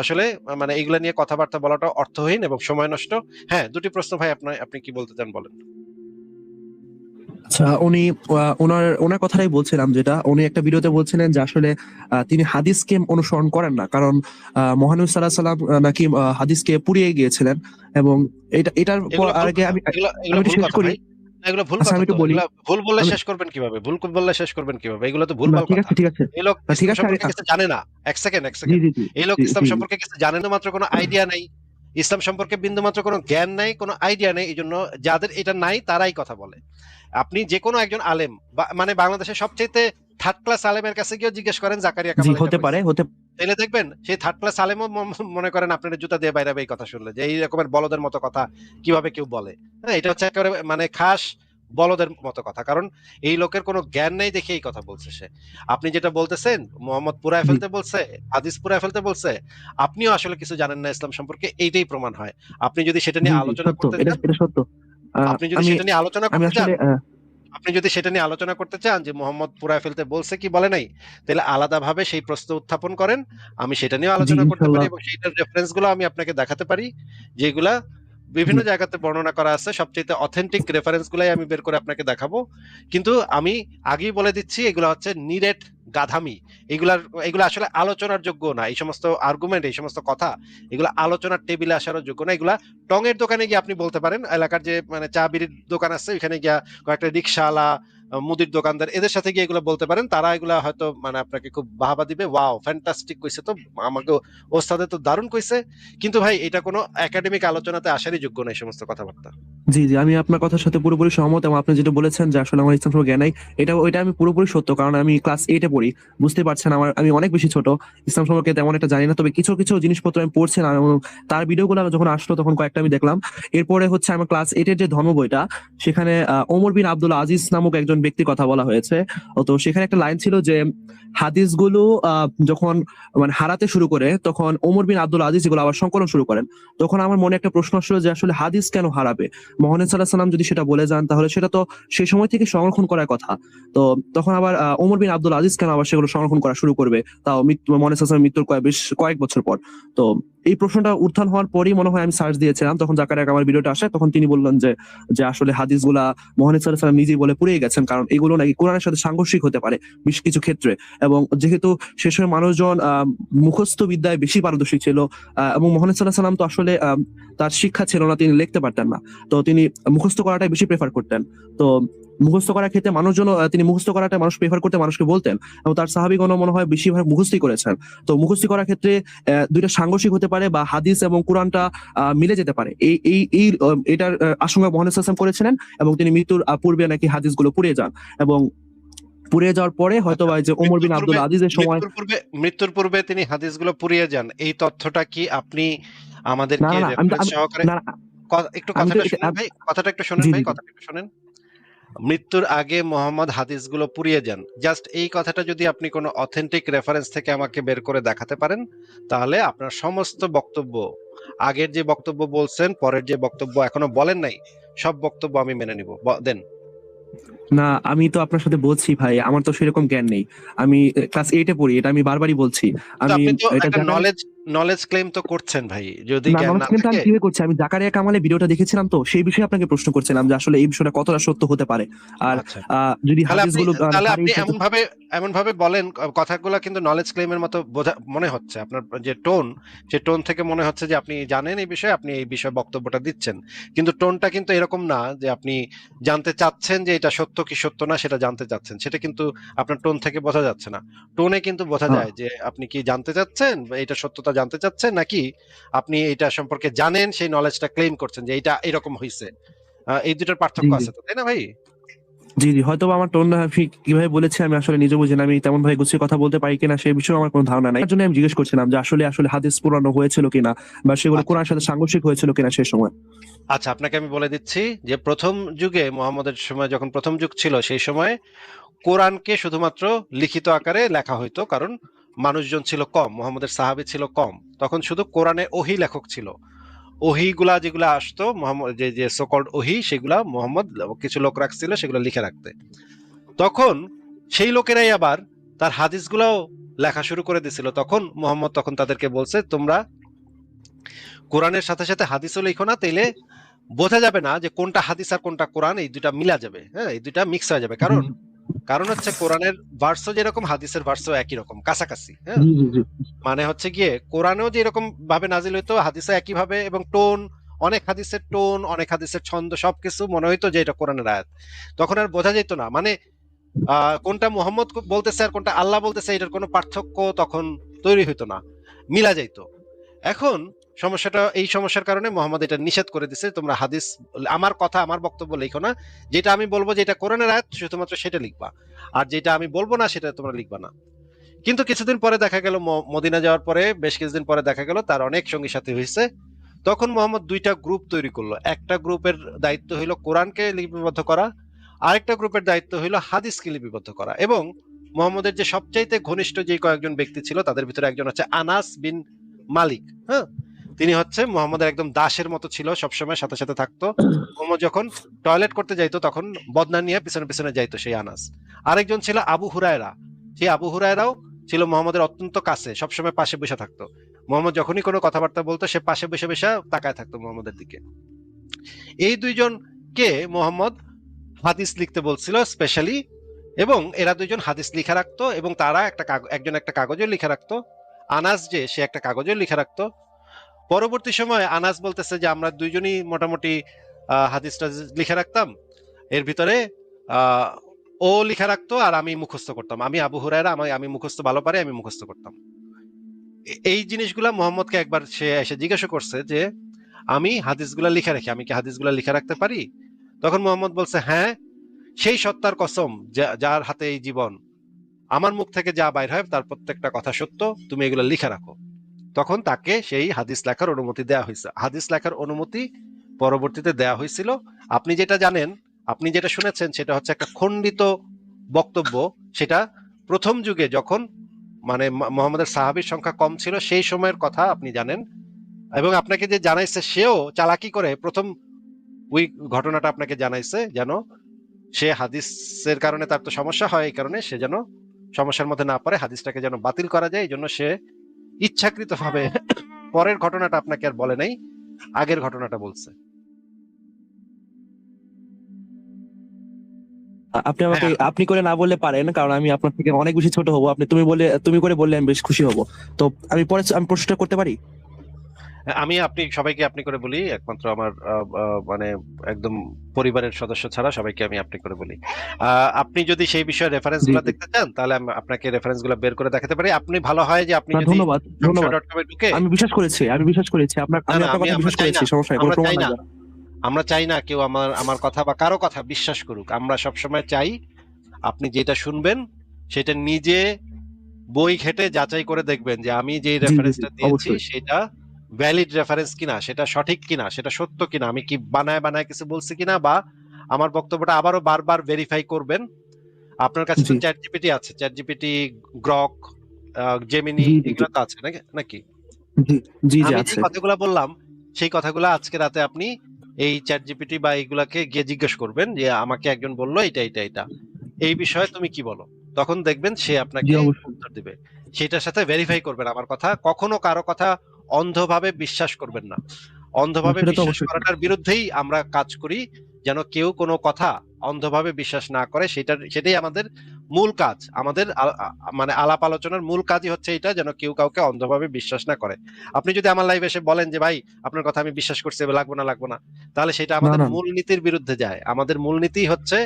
আসলে মানে এইগুলা নিয়ে কথাবার্তা বলাটা অর্থহীন এবং সময় নষ্ট। হ্যাঁ, দুটি প্রশ্ন ভাই, আপনি কি বলতে চান বলেন। আচ্ছা, উনি ওনার কথাটাই বলছিলাম, যেটা উনি একটা ভিডিওতে বলছিলেন যে আসলে তিনি হাদিসকে অনুসরণ করেন না, কারণ মহানবী সাল্লাল্লাহু আলাইহি সাল্লাম নাকি হাদিসকে পুড়িয়ে গিয়েছিলেন। এবং এটার এগুলো ভুল আগে কথা, আমি এগুলো একটু ভুল শেষ কথা করি। ভাই। এগুলো ভুল আচ্ছা, কথা আমি তো, একটু বলি। এগুলো ভুল বললে আমি শেষ করবেন কিভাবে? ভুল বললে শেষ করবেন কিভাবে? এগুলো তো ভুলভাল ঠিক কথা। আছে, ঠিক আছে। এই লোক ঠিক ইসলাম আছে, সম্পর্কে কিছু জানে না। এক জি সেকেন্ড। জি জি এই লোক জি ইসলাম জি জি। সম্পর্কে কিছু জানে না, মাত্র কোনো আইডিয়া নাই। ইসলাম সম্পর্কে বিন্দুমাত্র কোনো জ্ঞান নাই, কোনো আইডিয়া নেই। এই জন্য যাদের এটা নাই তারাই কথা বলে। আপনি যে কোনো একজন আলেম, মানে বাংলাদেশের সবচেয়ে থার্ড ক্লাস আলেমের কাছে গিয়ে জিজ্ঞেস করেন জাকারিয়া জি, কামাল এটা হতে পারে, কইছে, তাইলে দেখবেন সেই থার্ড ক্লাস আলেমও মনে করেন আপনার জুতা দিয়ে বাইরে এই কথা শুনলে, যে এই রকমের বলদের মতো কথা কিভাবে কেউ বলে। হ্যাঁ, এটা হচ্ছে একেবারে মানে খাস বলদের মতো কথা, কারণ এই লোকের কোনো জ্ঞান নেই দেখে এই কথা বলছে সে। আপনি যেটা বলতেছেন মোহাম্মদ পুরায় জি ফেলতে বলছে, হাদিস পুরায় ফেলতে বলছে, আপনিও আসলে কিছু জানেন না ইসলাম সম্পর্কে, এইটাই প্রমাণ হয়। আপনি যদি সেটা জি নিয়ে জি, আলোচনা সত্য, করতে এটা চান, এটা সত্য। আপনি যদি আমি সেটা নিয়ে আলোচনা আমি করতে চান, আসলে আপনি যদি সেটা নিয়ে আলোচনা করতে চান যে মোহাম্মদ পুরায় ফেলতে বলছে কি বলে নাই, তাহলে আলাদাভাবে সেই প্রশ্ন উত্থাপন করেন, আমি সেটা নিয়ে জি, আলোচনা করতে পারি ইনশাল্লাহ। এবং সেইটার রেফারেন্স গুলো আমি আপনাকে দেখাতে পারি, যেগুলা জি বিভিন্ন জায়গাতে বর্ণনা করা আছে। সবচেয়ে অথেন্টিক রেফারেন্স গুলাই আমি বের করে আপনাকে দেখাবো। কিন্তু আমি আগেই বলে দিচ্ছি, এগুলো হচ্ছে নিরেট গাধামি। এগুলা আসলে আলোচনার যোগ্য না। এই সমস্ত আর্গুমেন্ট, এই সমস্ত কথা, এগুলা আলোচনার টেবিলে আসারও যোগ্য না। এগুলা টঙের দোকানে গিয়ে আপনি বলতে পারেন, এলাকার যে মানে চা বিড়ির দোকান আছে ওইখানে গিয়া কয়েকটা রিক্সাওয়ালা, মুদির দোকানদার, এদের সাথে গিয়ে এগুলো বলতে পারেন। তারা এগুলা হয়তো মানে আপনাকে খুব বাহবা দিবে, ওয়াও ফ্যান্টাস্টিক কইছে, তো আমাকে ওস্তাদে তো দারুণ কইছে। কিন্তু ভাই এটা কোনো একাডেমিক আলোচনাতে আসারই যোগ্য না এই সমস্ত কথাবার্তা। জি জি, আমি আপনার কথার সাথে পুরোপুরি সহমত, এবং আপনি যেটা বলেছেন যে আসলে আমার ইসলাম সম্পর্কে জ্ঞান নাই, ওইটা আমি পুরোপুরি সত্য, কারণ আমি ক্লাস 8-এ পড়ি। বুঝতে পারছেন আমি অনেক বেশি ছোট, ইসলাম সম্পর্কে তেমন একটা জানি না। তবে কিছু কিছু জিনিসপত্র আমি পড়ছিলাম, এবং তার ভিডিওগুলো যখন আসলো তখন কয়েকটা আমি দেখলাম। এরপরে হচ্ছে আমার ক্লাস 8-এর যে ধর্ম বইটা, সেখানে ওমর বিন আব্দুল আজিজ নামক একজন ব্যক্তির কথা বলা হয়েছে। তো সেখানে একটা লাইন ছিল যে হাদিসগুলো যখন মানে হারাতে শুরু করে, তখন ওমর বিন আব্দুল আজিজ এগুলো আবার সংকলন শুরু করেন। তখন আমার মনে একটা প্রশ্ন আসলো যে আসলে হাদিস কেন হারাবে? মহানবী সাল্লাল্লাহু আলাইহি সাল্লাম যদি সেটা বলে যান, তাহলে সেটা তো সেই সময় থেকে সংরক্ষণ করার কথা। তো তখন আবার ওমর বিন আব্দুল আজিজ কেন আবার সেগুলো সংরক্ষণ করা শুরু করবে, তাও মহানবী সাল্লাল্লাহু আলাইহি সাল্লামের মৃত্যুর কয়েক বছর পর? তো এই প্রশ্নটা উত্থান হওয়ার পরই মনে হয় আমি সার্চ দিয়েছিলাম, তখন জাকারিয়া কামাল ভিডিওটা আসে, তখন তিনি বললেন যে যে আসলে হাদিসগুলা মহানবী সাল্লাল্লাহু আলাইহি সাল্লাম নিজেই বলে পুড়িয়ে গেছেন, কারণ এগুলো নাকি কোরআনের সাথে সাংঘর্ষিক হতে পারে বেশ কিছু ক্ষেত্রে। এবং যেহেতু সে সময় মানুষজন মুখস্থ বিদ্যায় বেশি পারদর্শী ছিল, এবং মহানবী সাল্লাল্লাহু আলাইহি সাল্লাম তো আসলে তার শিক্ষা ছিল না, তিনি লিখতে পারতেন না, তো তিনি মুখস্থ করাটাই বেশি প্রেফার করতেন। তো মুখস্থ করার ক্ষেত্রে তিনি মুখস্থ করাটা মানুষ প্রেফার করতে মানুষকে বলতেন, এবং তার সাহাবীগণ মনে হয় বেশিরভাগ মুখস্থই করেছেন। তো মুখস্থ করার ক্ষেত্রে দুইটা সাংঘর্ষিক হতে পারে, বা হাদিস এবং কোরআনটা মিলে যেতে পারে, এটার আশঙ্কা মহানবী সাল্লাল্লাহু আলাইহি ওয়াসাল্লাম করেছিলেন। এবং তিনি মৃত্যুর পূর্বে নাকি হাদিসগুলো পুড়িয়ে যান, এবং পুড়িয়ে যাওয়ার পরে হয়তো বা যে ওমর বিন আব্দুল আজিজের সময়। মৃত্যুর পূর্বে তিনি হাদিসগুলো পুড়িয়ে যান, এই তথ্যটা কি আপনি না আমাদেরকে না না, রেফারেন্স সহকারে না, একটু আমি তো কথাটা শুনেন ভাই, কথাটা একটু শুনেন জি ভাই, জি জি। কথাটা একটু শুনেন। মৃত্যুর আগে মোহাম্মদ হাদিসগুলো পুড়িয়ে যান, জাস্ট এই কথাটা যদি আপনি কোনো অথেন্টিক রেফারেন্স থেকে আমাকে বের করে দেখাতে পারেন, তাহলে আপনার সমস্ত বক্তব্য, আগের যে বক্তব্য বলছেন, পরের যে বক্তব্য এখনো বলেন নাই, সব বক্তব্য আমি মেনে নিব। দেন। না, আমি তো আপনার সাথে বলছি ভাই, আমার তো সেরকম জ্ঞান নেই। আমি ক্লাস 8-এ পড়ি, এটা আমি বারবারই বলছি। তো আমি আপনি তো এটা একটা নলেজ ক্লেম তো করছেন ভাই, যদি না, জ্ঞান নলেজ না ক্লেমটা আমি থাকে। কিভাবে করছি? আমি জাকারিয়া কামালের ভিডিওটা দেখেছিলাম, তো সেই বিষয়ে আপনাকে প্রশ্ন করছিলাম যে আসলে এই বিষয়টা কতটা সত্য হতে পারে। আর আচ্ছা, যদি তাহলে আপনি হাদিসগুলো তাহলে আপনি হারিয়ে ফেলতে। এমন ভাবে বলেন, কথাগুলো কিন্তু নলেজ ক্লেমের মতো মনে হচ্ছে। আপনার যে টোন, সে টোন থেকে মনে হচ্ছে যে আপনি জানেন এই বিষয়ে, আপনি এই বিষয়ে বক্তব্যটা দিচ্ছেন। কিন্তু টোনটা কিন্তু এরকম না যে আপনি জানতে চাচ্ছেন যে এটা সত্য কি সত্য না সেটা জানতে চাচ্ছেন, সেটা কিন্তু আপনার টোন থেকে বোঝা যাচ্ছে না। টোনে কিন্তু বোঝা আহ, যায় যে আপনি কি জানতে চাচ্ছেন, বা এটা সত্যতা সত্যতা জানতে চাচ্ছেন, নাকি আপনি এটা সম্পর্কে জানেন, সেই নলেজটা ক্লেম করছেন যে এটা এরকম হয়েছে? এই দুটোর জি পার্থক্য জি আছে তো, তাই না ভাই? জি জি হয়তো বা আমার টোন আপনি কিভাবে বলেছে আমি আসলে নিজে বুঝি না, আমি তেমন ভাবে গুছিয়ে কথা বলতে পারি কিনা সেই বিষয়ে আমার কোনো ধারণা নাই। তার জন্য আমি জিজ্ঞেস করছিলাম যে আসলে আসলে হাদিস পুরানো হয়েছিল কিনা বা সেগুলো আচ্ছা কোরআনের সাথে সাংঘর্ষিক হয়েছিল কিনা সেই সময়। আচ্ছা, আপনাকে আমি বলে দিচ্ছি যে প্রথম যুগে, মুহাম্মদের সময় যখন প্রথম যুগ ছিল, সেই সময় কোরআনকে শুধুমাত্র লিখিত আকারে লেখা হইতো, কারণ মানুষজন ছিল কম, মুহাম্মদের সাহাবী ছিল কম। তখন শুধু কোরআনে ওহী লেখক ছিল। ওহীগুলা যেগুলা আসতো, মুহাম্মদ যে যে সোকল্ড ওহী, সেগুলা মুহাম্মদ কিছু লোক রাখছিল সেগুলো লিখে রাখতে। তখন সেই লোকেরাই আবার তার হাদিসগুলাও লেখা শুরু করে দিছিল। তখন মুহাম্মদ তখন তাদেরকে বলছে, তোমরা কোরআনের সাথে সাথে হাদিসও লিখো না, তাইলে বোঝা যাবে না যে কোনটা হাদিস আর কোনটা কোরআন, এই দুইটা মিলা যাবে, হ্যাঁ, এই দুইটা মিক্স হয়ে যাবে। জি কারণ কারণ হচ্ছে কোরআনের ভার্সও যেরকম, হাদিসের ভার্সও একই রকম, কাছাকাছি, হ্যাঁ। জি জি জি মানে হচ্ছে গিয়ে কোরআনেও যে এরকম ভাবে নাজিল হইতো, হাদিসে একই ভাবে, এবং টোন, অনেক হাদিসের টোন, অনেক হাদিসের ছন্দ, সবকিছু মনে হইতো যে এটা কোরআনের আয়াত। তখন আর বোঝা যেত না, মানে কোনটা মুহাম্মদ বলতেছে আর কোনটা আল্লাহ বলতেছে, এটার কোনো পার্থক্য তখন তৈরি হইতো না, মিলা যাইতো। এখন এই সমস্যার কারণে মোহাম্মদ এটা নিষেধ করে দিছে, তোমরা হাদিস, আমার কথা, আমার বক্তব্য লিখো না। যেটা আমি বলবো যেটা কোরআনের আয়াত, শুধুমাত্র সেটা লিখবা, আর যেটা আমি বলবো না সেটা তোমরা লিখবা না। কিন্তু কিছুদিন পরে দেখা গেল, মদিনা যাওয়ার পরে বেশ কিছুদিন পরে দেখা গেল তার অনেক সঙ্গী সাথী হয়েছে। তখন মোহাম্মদ দুইটা গ্রুপ তৈরি করলো। একটা গ্রুপের দায়িত্ব হইলো কোরআনকে লিপিবদ্ধ করা, আরেকটা গ্রুপের দায়িত্ব হইলো হাদিসকে লিপিবদ্ধ করা। এবং মোহাম্মদের যে সবচাইতে ঘনিষ্ঠ যে কয়েকজন ব্যক্তি ছিল, তাদের ভিতরে একজন হচ্ছে আনাস বিন মালিক, হ্যাঁ। তিনি হচ্ছে মোহাম্মদের একদম দাসের মতো ছিল, সবসময় সাথে সাথে থাকতো। মোহাম্মদ যখন টয়লেট করতে যাইতো তখন বদনা নিয়ে পিছনে পিছনে যাইতো সেই আনাস। আরেকজন ছিল আবু হুরায়রা। সেই আবু হুরায়রাও ছিল মোহাম্মদের অত্যন্ত কাছে, সবসময় পাশে বসে থাকতো। মোহাম্মদ যখনই কোনো কথাবার্তা বলতো, সে পাশে বসে বসে তাকায় থাকতো মোহাম্মদের দিকে। এই দুইজনকে মোহাম্মদ হাদিস লিখতে বলছিল স্পেশালি, এবং এরা দুইজন হাদিস লিখে রাখতো, এবং তারা একজন একটা কাগজে লিখে রাখতো। আনাস যে, সে একটা কাগজে লিখে রাখতো। পরবর্তী সময়ে আনাস বলতেছে যে আমরা দুইজনই মোটামুটি হাদিসটা লিখে রাখতাম, এর ভিতরে আহ ও লিখে রাখতো আর আমি মুখস্থ করতাম। আমি আবু হুরায়রা, আমি মুখস্থ ভালো পারি, আমি মুখস্থ করতাম। এই জিনিসগুলা মোহাম্মদকে একবার সে এসে জিজ্ঞাসা করছে যে আমি হাদিসগুলা লিখে রাখি, আমি কি হাদিসগুলা লিখে রাখতে পারি? তখন মোহাম্মদ বলছে, হ্যাঁ, সেই সত্তার কসম যার হাতে এই জীবন, আমার মুখ থেকে যা বাইর হয় তার প্রত্যেকটা কথা সত্য, তুমি এগুলো লিখে রাখো। তখন তাকে সেই হাদিস লেখার অনুমতি দেয়া হয়েছে। হাদিস লেখার অনুমতি পরবর্তীতে দেয়া হয়েছিল। আপনি যেটা জানেন, আপনি যেটা শুনেছেন, সেটা হচ্ছে একটা খণ্ডিত বক্তব্য। সেটা প্রথম যুগে যখন, মানে মুহাম্মদের সাহাবীর সংখ্যা কম ছিল, সেই সময়ের কথা আপনি জানেন। এবং আপনাকে যে জানাইছে, সেও চালাকি করে প্রথম ওই ঘটনাটা আপনাকে জানাইছে, যেন সে হাদিসের কারণে তার তো সমস্যা হয়, এই কারণে সে যেন সমস্যার মধ্যে না পড়ে, হাদিসটাকে যেন বাতিল করা যায়, এই জন্য সে ইচ্ছাকৃত ভাবে পরের ঘটনাটা আপনাকে আর বলে নাই, আগের ঘটনাটা বলছে। আপনি আমাকে হ্যাঁ, আপনি করে না বললে পারেন, কারণ আমি আপনার থেকে অনেক বেশি ছোট হব। আপনি তুমি করে বললে আমি বেশ খুশি হব। তো আমি প্রশ্নটা করতে পারি? আপনি সবাইকে আপনি করে বলি, একমাত্র আমার মানে একদম পরিবারের সদস্য ছাড়া সবাইকে আমি আপনি করে বলি। আপনি যদি সেই বিষয়ে রেফারেন্স জি গুলা জি দেখতে চান, তাহলে আমি আপনাকে রেফারেন্স গুলা বের করে দেখাতে পারি। আপনি ভালো হয় যে আপনি না, যদি ধন্যবাদ ধন্যবাদ। সংশয়.com এ ঢুকে, আমি বিশ্বাস করেছি না আমি না, আপনার কথা আমরা বিশ্বাস চাই করেছি, না, সমস্যা নেই, কোনো আমরা প্রমাণ চাই না, লাগবে না। আমরা চাই না কেউ আমার কথা বা কারো কথা বিশ্বাস করুক। আমরা সবসময় চাই আপনি যেটা শুনবেন সেটা নিজে বই ঘেটে যাচাই করে দেখবেন যে আমি যে জি জি জি রেফারেন্সটা দিয়েছি অবশ্যই। সেটা ভ্যালিড রেফারেন্স কিনা, সেটা সঠিক কিনা, সেটা সত্য কিনা, আমি কি বানায় বানায় কিছু বলছি কিনা, বা আমার বক্তব্যটা আবারও বারবার ভেরিফাই করবেন। আপনার কাছে তো জি চ্যাট জিপিটি আছে, চ্যাট জিপিটি, গ্রক, জেমিনি, জি জি জি এগুলো তো আছে নাকি নাকি জি জি জি আমি যে আছে। কথাগুলো বললাম, সেই কথাগুলো আজকে রাতে আপনি এই চ্যাট জিপিটি বা এইগুলাকে গিয়ে জিজ্ঞেস করবেন যে আমাকে একজন বললো এটা এটা এটা, এই বিষয়ে তুমি কি বলো। তখন দেখবেন সে জি আপনাকে অবশ্যই। উত্তর দিবে। সেটার সাথে ভেরিফাই করবেন আমার কথা। কখনো কারো কথা অন্ধভাবে বিশ্বাস করবেন না। অন্ধভাবে সেটা তো বিশ্বাস অবশ্যই। করাটার বিরুদ্ধেই আমরা কাজ করি, যেন কেউ কোনো কথা অন্ধভাবে বিশ্বাস না করে। সেটাই আমাদের মূল কাজ। আমাদের মানে আলাপ আলোচনার মূল কাজই হচ্ছে এটা, যেন কেউ কাউকে অন্ধভাবে বিশ্বাস না করে। আপনি যদি আমার লাইভে এসে বলেন যে ভাই আপনার কথা আমি বিশ্বাস করছি, লাগবো না, তাহলে সেটা না আমাদের না মূলনীতির বিরুদ্ধে যায়। আমাদের মূলনীতি হচ্ছে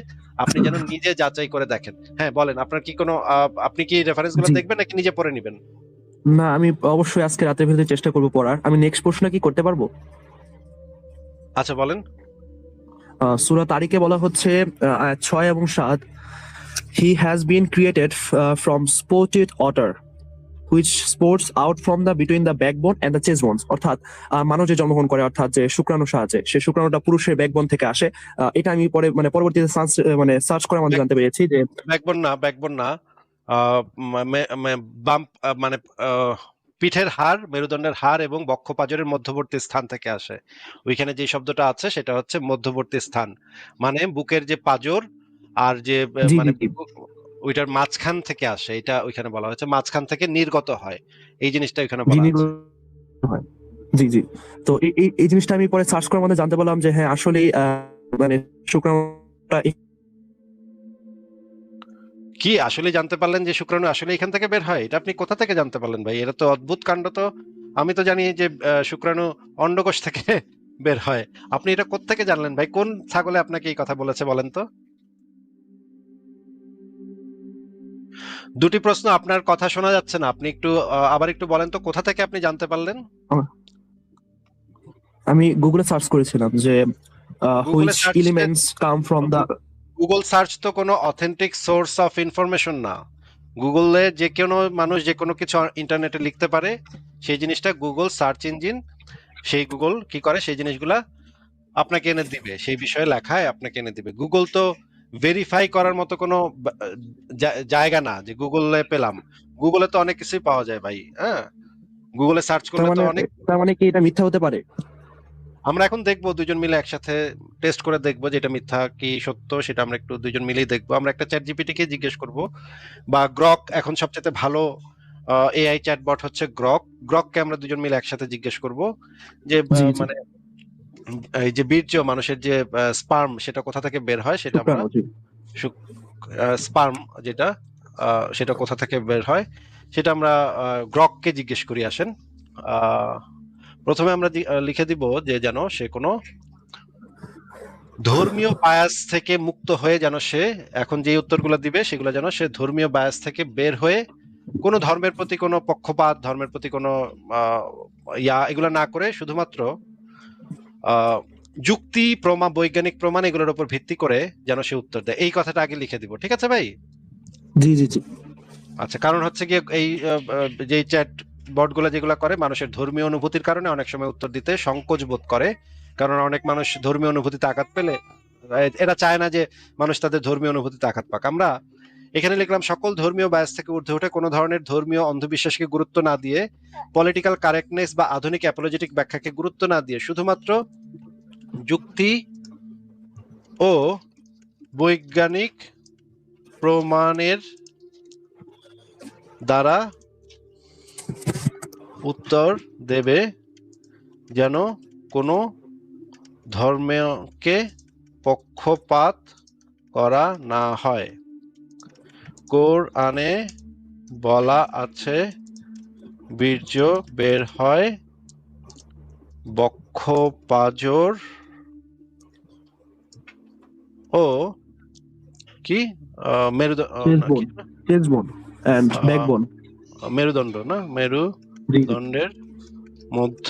আপনি যেন নিজে যাচাই করে দেখেন। হ্যাঁ, বলেন আপনার কি কোনো আপনি কি রেফারেন্স গুলো জি দেখবেন নাকি নিজে পড়ে নিবেন? না, আমি অবশ্যই আজকে রাতের ভিতরে চেষ্টা করবো পড়ার। আমি নেক্সট প্রশ্ন কি করতে পারবো? আচ্ছা বলেন। সূরা তারিকে বলা হচ্ছে আয়াত 6 এবং 7, he has been created from spurted water which spurts out from the between the backbone and the chest bones. অর্থাৎ মানুষ যে জন্মগ্রহণ করে, অর্থাৎ যে শুক্রাণু সাহায্যে, সেই শুক্রাণুটা পুরুষের ব্যাকবোন থেকে আসে। এটা আমি পরে পরবর্তীতে সার্চ করে আমাদের জানতে পেরেছি যে ব্যাকবোন না, বাম, মানে পিঠের হাড়, মেরুদণ্ডের হাড় এবং বক্ষপাজরের মধ্যবর্তী স্থান থেকে আসে। ওইখানে যে শব্দটা আছে সেটা হচ্ছে মধ্যবর্তী স্থান, মানে বুকের যে পাজর আর যে জি মানে জি জি ওইটার মাঝখান থেকে আসে, এটা ওইখানে বলা হয়েছে মাঝখান থেকে নির্গত হয়, এই জিনিসটা ওইখানে বলা যিনি আছে। হয়। জি জি। তো এই জিনিসটা আমি পরে সার্চ করে আমাদের জানতে পারলাম যে হ্যাঁ আসলে মানে শুক্রাণুটা কি আসলে জানতে পারলেন যে শুক্রাণু আসলে এখান থেকে বের হয়? এটা আপনি কোথা থেকে জানতে পারলেন ভাই? এটা তো অদ্ভুত কাণ্ড। তো আমি তো জানি যে শুক্রাণু অন্ডকোষ থেকে বের হয়। আপনি এটা কোত্থেকে জানলেন ভাই? কোন ছাগলে আপনাকে এই কথা বলেছে বলেন তো? দুটি প্রশ্ন, আপনার কথা শোনা যাচ্ছে না। আপনি একটু আবার একটু বলেন তো কোথা থেকে আপনি জানতে পারলেন? আমি গুগলে সার্চ করেছিলাম যে গুগলে which search, elements come from the. Google search তো কোনো অথেন্টিক সোর্স অফ ইনফরমেশন না। গুগলে যে কোনো মানুষ যে কোনো কিছু ইন্টারনেটে লিখতে পারে, সেই জিনিসটা গুগল সার্চ ইঞ্জিন, সেই গুগল কি করে সেই জিনিসগুলা আপনাকে এনে দিবে, সেই বিষয়ে লেখায় আপনাকে এনে দিবে। গুগল তো ভেরিফাই করার মতো কোনো জায়গা না যে গুগলে পেলাম। গুগলে তো অনেক কিছুই পাওয়া যায় ভাই। হ্যাঁ, গুগলে সার্চ তার করলে তো মানে অনেক। তার মানে কি এটা মিথ্যা হতে পারে? আমরা এখন দেখবো দুজন মিলে একসাথে টেস্ট করে দেখবো যে এটা মিথ্যা কি সত্য, সেটা আমরা একটু দুজন মিলেই দেখবো। আমরা একটা চ্যাট জিপিটি কে জিজ্ঞেস করব, বা গ্রক, এখন সবচেয়ে ভালো এআই চ্যাটবট হচ্ছে গ্রক। গ্রককে আমরা দুজন মিলে একসাথে জিজ্ঞেস করব যে জি জি। মানে এই যে বীর্য, মানুষের যে স্পার্ম, সেটা কোথা থেকে বের হয় সেটা আমরা শুক্রাণু, জি। স্পার্ম যেটা সেটা কোথা থেকে বের হয় সেটা আমরা গ্রককে জিজ্ঞেস করি। আসেন, প্রথমে আমরা লিখে দিব যে যেন সে কোনো ধর্মীয় বায়াস থেকে মুক্ত হয়ে, যেন সে এখন যে উত্তরগুলো দিবে সেগুলো যেন সে ধর্মীয় বায়াস থেকে বের হয়ে কোনো ধর্মের প্রতি কোনো পক্ষপাত, ধর্মের প্রতি কোনো এগুলো না করে শুধুমাত্র যুক্তি, বৈজ্ঞানিক প্রমাণ এগুলোর উপর ভিত্তি করে যেন সে উত্তর দেয়। এই কথাটা আগে লিখে দিব, ঠিক আছে ভাই? জি জি জি। আচ্ছা, কারণ হচ্ছে গিয়ে এই যে চ্যাট বটগুলো যেগুলো করে, মানুষের ধর্মীয় অনুভূতির কারণে অনেক সময় উত্তর দিতে সংকোচ বোধ করে। কারণ অনেক মানুষ ধর্মীয় অনুভূতিতে আঘাত পেলে এরা চায় না যে মানুষ তাদের ধর্মীয় অনুভূতিতে আঘাত পাক। আমরা এখানে লিখলাম সকল ধর্মীয় বায়াস থেকে ঊর্ধ্বে উঠে কোনো ধরনের ধর্মীয় অন্ধবিশ্বাসকে গুরুত্ব না দিয়ে, পলিটিক্যাল কারেক্টনেস বা আধুনিক অ্যাপোলজেটিক ব্যাখ্যাকে গুরুত্ব না দিয়ে, শুধুমাত্র যুক্তি ও বৈজ্ঞানিক প্রমাণের দ্বারা উত্তর দেবে, যেন কোনো ধর্মকে পক্ষপাত করা না হয়। কোরআনে বলা আছে বীর্য বের হয় বক্ষপাজর ও কি চেস্ট বোন এন্ড ব্যাকবোন। মেরুদণ্ড না, মেরুদণ্ডের মধ্য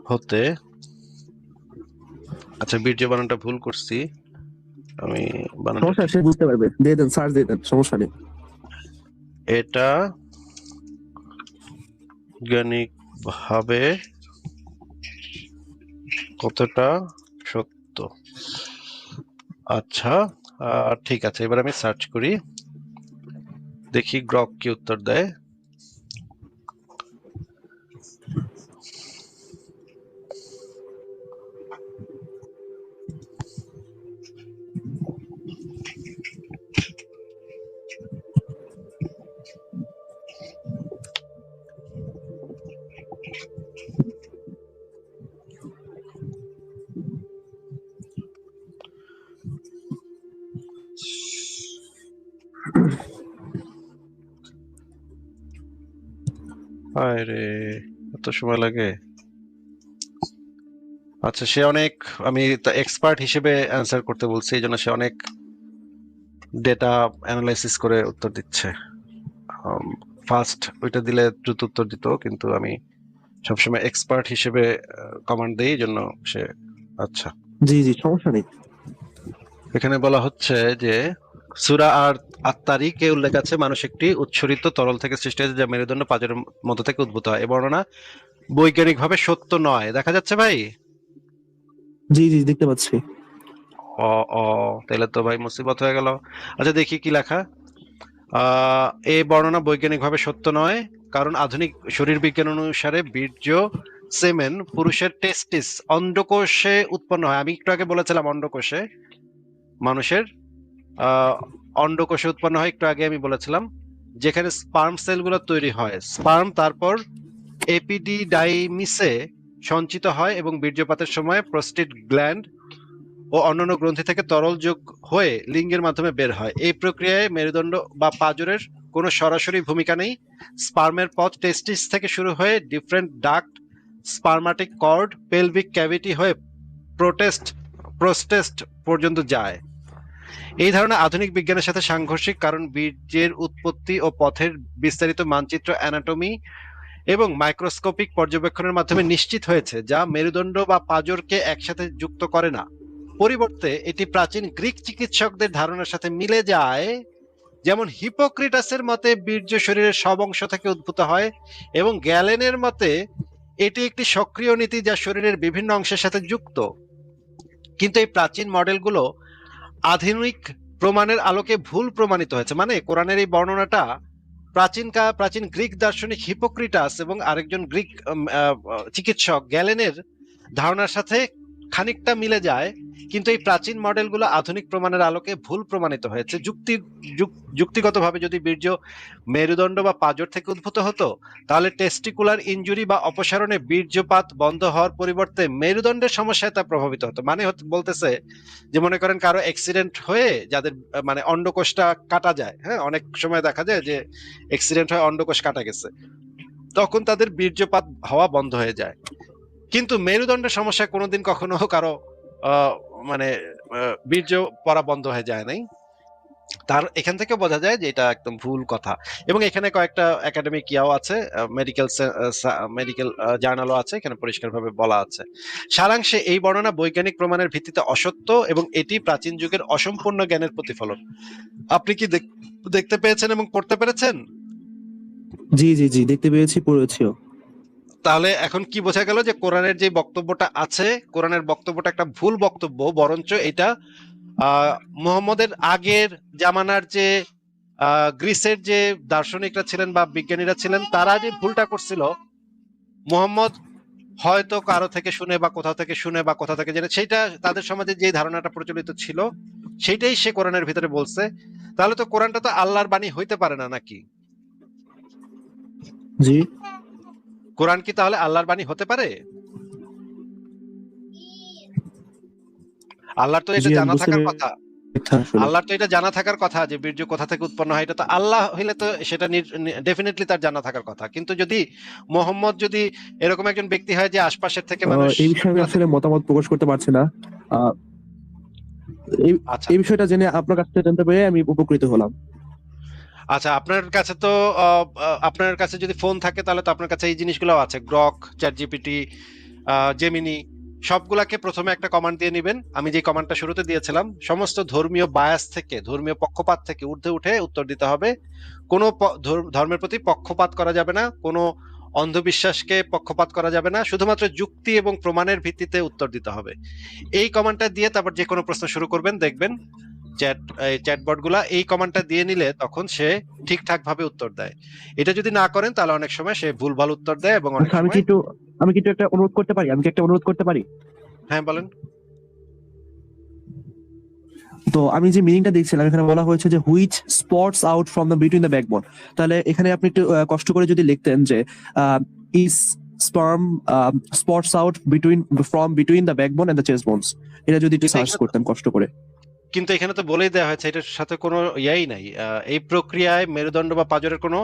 হতে। আচ্ছা, বীর্য বানানটা ভুল করছি আমি, বানানটা সমস্যা, সে বুঝতে পারবে, দিয়ে দেন, সার্চ দিয়ে দেন, সমস্যা নেই। এটা বৈজ্ঞানিক ভাবে কতটা সত্য। আচ্ছা, ঠিক আছে, এবার আমি সার্চ করি, দেখি গ্রক কি উত্তর দেয়। আরে এত সময় লাগে। আচ্ছা, সে অনেক, আমি এক্সপার্ট হিসেবে অ্যান্সার করতে বলছি, এই জন্য সে অনেক ডেটা অ্যানালাইসিস করে উত্তর দিচ্ছে। ফার্স্ট ওইটা দিলে দ্রুত উত্তর দিত, কিন্তু আমি সবসময় এক্সপার্ট হিসেবে কমান্ড দেই, জন্য সে আচ্ছা। জি জি, সমস্যা নেই। এখানে বলা হচ্ছে যে সূরা আর আত-তারিকে উল্লেখ আছে মানুষ একটি উৎসরিত তরল থেকে সৃষ্টি হয়েছে যা মেরুদণ্ড পাঁজরের মধ্য থেকে উদ্ভূত হয়। এই বর্ণনা বৈজ্ঞানিকভাবে সত্য নয়। দেখা যাচ্ছে ভাই? জি জি, দেখতে পাচ্ছি। ও ও তাহলে তো ভাই মুসিবত হয়ে গেল। আচ্ছা দেখি কি লেখা। এই বর্ণনা বৈজ্ঞানিকভাবে সত্য নয়, কারণ আধুনিক শরীর বিজ্ঞান অনুসারে বীর্য সেমেন পুরুষের টেস্টিস অন্ডকোষে উৎপন্ন হয়। আমি একটু আগে বলেছিলাম অন্ডকোষে, মানুষের অন্ডকোষে উৎপন্ন হয়, একটু আগে আমি বলেছিলাম, যেখানে স্পার্ম সেলগুলো তৈরি হয়। স্পার্ম তারপর এপিডিডাইমিসে সঞ্চিত হয় এবং বীর্যপাতের সময় প্রস্টেট গ্ল্যান্ড ও অন্যান্য গ্রন্থি থেকে তরল যোগ হয়ে লিঙ্গের মাধ্যমে বের হয়। এই প্রক্রিয়ায় মেরুদণ্ড বা পাঁজরের কোনো সরাসরি ভূমিকা নেই। স্পার্মের পথ টেস্টিস থেকে শুরু হয়ে different duct, spermatic cord, pelvic cavity হয়ে প্রোস্টেট পর্যন্ত যায়। এই ধারণা আধুনিক বিজ্ঞানের সাথে সাংঘর্ষিক, কারণ বীর্যের উৎপত্তি ও পথের বিস্তারিত মানচিত্র অ্যানাটমি এবং মাইক্রোস্কোপিক পর্যবেক্ষণের মাধ্যমে নিশ্চিত হয়েছে, যা মেরুদণ্ড বা পাঁজরকে একসাথে যুক্ত করে না। পরিবর্তে এটি প্রাচীন গ্রিক চিকিৎসকদের ধারণার সাথে মিলে যায়, যেমন হিপোক্রেটাসের মতে বীর্য শরীরের সব অংশ থেকে উদ্ভূত হয় এবং গ্যালেনের মতে এটি একটি সক্রিয় নীতি যা শরীরের বিভিন্ন অংশের সাথে যুক্ত। কিন্তু এই প্রাচীন মডেলগুলো আধুনিক প্রমাণের আলোকে ভুল প্রমাণিত হয়েছে। মানে কোরআনের এই বর্ণনাটা প্রাচীন গ্রিক দার্শনিক হিপোক্রেটাস এবং আরেকজন গ্রিক চিকিৎসক গ্যালেনের ধারণার সাথে খানিকটা মিলে যায়, কিন্তু এই প্রাচীন মডেলগুলো আধুনিক প্রমাণের আলোকে ভুল প্রমাণিত হয়েছে। যুক্তিগতভাবে যদি বীর্য মেরুদণ্ড বা পাঁজর থেকে উদ্ভূত হতো, তাহলে টেস্টিকুলার ইনজুরি বা অপসারণে বীর্যপাত বন্ধ হওয়ার পরিবর্তে মেরুদণ্ডের সমস্যায় তা প্রভাবিত হতো। মানে বলতেছে যে মনে করেন কারো অ্যাক্সিডেন্ট হয়ে যাদের মানে অন্ডকোষটা কাটা যায়, হ্যাঁ, অনেক সময় দেখা যায় যে অ্যাক্সিডেন্ট হয়ে অন্ডকোষ কাটা গেছে, তখন তাদের বীর্যপাত হওয়া বন্ধ হয়ে যায়। কিন্তু মেরুদণ্ডের সমস্যা কোনোদিন কখনো কারো মানে বীর্য পড়া বন্ধ হয়ে যায় নাই। তার এখান থেকে বোঝা যায় যে এটা একদম ভুল কথা। এবং এখানে কয়েকটা একাডেমিক ইয়াও আছে, মেডিকেল জার্নালও আছে, এখানে পরিষ্কারভাবে বলা আছে। সারাংশে এই বর্ণনা বৈজ্ঞানিক প্রমাণের ভিত্তিতে অসত্য এবং এটি প্রাচীন যুগের অসম্পূর্ণ জ্ঞানের প্রতিফলন। আপনি কি দেখতে পেয়েছেন এবং পড়তে পেরেছেন? জি জি জি, দেখতে পেয়েছি, পড়েছিও। তাহলে এখন কি বোঝা গেল যে কোরআনের যে বক্তব্যটা আছে, কোরআনের বক্তব্যটা একটা ভুল বক্তব্য, বরঞ্চ এটা মুহাম্মদের আগের জামানার যে গ্রিসের যে দার্শনিকরা ছিলেন বা বিজ্ঞানীরা ছিলেন, তারা যে ভুলটা করছিল, মুহাম্মদ হয়তো কারো থেকে শুনে বা কোথাও থেকে শুনে বা কোথা থেকে জেনে, সেইটা তাদের সমাজে যে ধারণাটা প্রচলিত ছিল সেইটাই সে কোরআনের ভিতরে বলছে। তাহলে তো কোরআনটা তো আল্লাহর বাণী হইতে পারে না, নাকি? জি, কোরআন কি তাহলে আল্লাহর বাণী হতে পারে? আল্লাহর তো এটা জি, আমি জানা বুঝতে থাকার পেরেছি কথা। আসলে। আল্লাহর তো এটা জানা থাকার কথা যে বীর্য কোথা থেকে উৎপন্ন হয়, এটা তো আল্লাহ হইলে তো সেটা ডেফিনেটলি তার জানা থাকার কথা। কিন্তু যদি মোহাম্মদ যদি এরকম একজন ব্যক্তি হয় যে আশপাশের থেকে মানুষ এই বিষয়ে আমি আসলে মতামত প্রকাশ করতে পারছি না। আহ, এই আচ্ছা এই বিষয়টা জেনে আপনার কাছ থেকে জানতে পেরে আমি উপকৃত হলাম। আচ্ছা, আপনার কাছে তো আপনার কাছে যদি ফোন থাকে তাহলে তো আপনার কাছে এই জিনিসগুলো আছে, গ্রক, চ্যাট জিপিটি, জেমিনি, সবগুলাকে প্রথমে একটা কমান্ড দিয়ে নেবেন। আমি যে কমান্ডটা শুরুতে দিয়েছিলাম, সমস্ত ধর্মীয় বায়াস থেকে, ধর্মীয় পক্ষপাত থেকে ঊর্ধ্বে উঠে উত্তর দিতে হবে। কোনো ধর্মের প্রতি পক্ষপাত করা যাবে না, কোনো অন্ধবিশ্বাসকে পক্ষপাত করা যাবে না, শুধুমাত্র যুক্তি এবং প্রমাণের ভিত্তিতে উত্তর দিতে হবে। এই কমান্ডটা দিয়ে তারপর যে কোনো প্রশ্ন শুরু করবেন, দেখবেন চ্যাটবট গুলা এই কমান্ডটা দিয়ে নিলে তখন সে ঠিকঠাক ভাবে উত্তর দেয়। এটা যদি না করেন তাহলে অনেক সময় সে ভুলভাল উত্তর দেয় এবং অনেক আচ্ছা, সময়। আমি কি একটু একটা অনুরোধ করতে পারি? হ্যাঁ বলেন। তো আমি যে মিনিংটা দেখছিলাম, এখানে বলা হয়েছে যে which spurts out from the between the backbone. তাহলে এখানে আপনি একটু কষ্ট করে যদি লিখতেন যে is sperm spurts out from between the backbone and the chest bones, এটা যদি একটু সার্চ করতেন কষ্ট করে। কিন্তু এখানে তো বলেই দেওয়া হয়েছে এটার সাথে কোনো ইয়াই নাই, এই প্রক্রিয়ায় মেরুদণ্ড বা পাঁজরের কোনো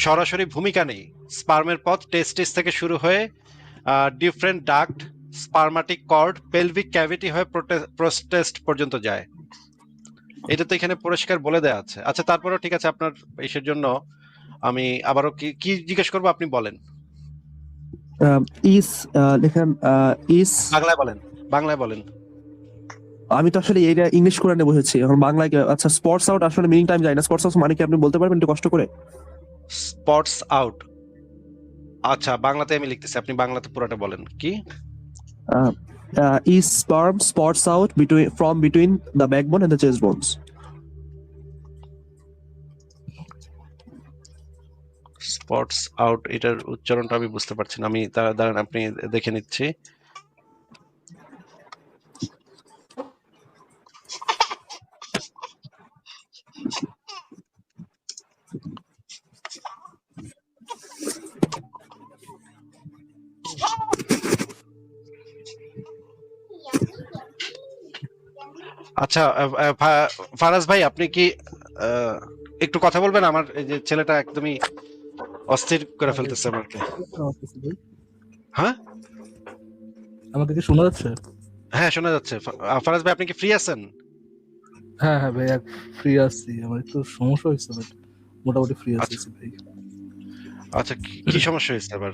সরাসরি ভূমিকা নেই। স্পার্মের পথ টেস্টিস থেকে শুরু হয়ে different duct, spermatic cord, pelvic cavity হয়ে প্রোস্টেট পর্যন্ত যায়। এটা তো এখানে পরিষ্কার বলে দেওয়া আছে। আচ্ছা তারপরেও ঠিক আছে, আপনার ইসের জন্য আমি আবারও কি কি জিজ্ঞেস করবো আপনি বলেন, ইস লেখেন ইস। বাংলায় বলেন, বাংলায় বলেন। আমি তো আসলে এটা ইংলিশ কোরআনে বসেছি, এখন বাংলায় আচ্ছা স্পটস আউট আসলে মিনিংটা আমি জানি না, স্পটস আউট মানে কি আপনি বলতে পারবেন একটু কষ্ট করে? স্পটস আউট, আচ্ছা বাংলাতে আমি লিখতেছি, আপনি বাংলাতে পুরোটা বলেন কি। Is sperm spots out from between the backbone and the chest bones? Spots out, এটার উচ্চারণটা আমি বুঝতে পারছি না, আমি দাঁড়ান আপনি দেখে নিচ্ছি। আচ্ছা ফারাজ ভাই আপনি কি আহ, একটু কথা বলবেন, আমার এই যে ছেলেটা একদমই অস্থির করে ফেলতেছে আমাকে। হ্যাঁ আমাকে কি শোনা যাচ্ছে? হ্যাঁ শোনা যাচ্ছে। ফারাজ ভাই আপনি কি ফ্রি আছেন? হ্যাঁ হ্যাঁ ভাই, ফ্রি আছি। আমার একটু সমস্যা হয়েছে, বাট মোটামুটি ফ্রি আছি আচ্ছা ভাই। আচ্ছা, কি সমস্যা হয়েছে আবার?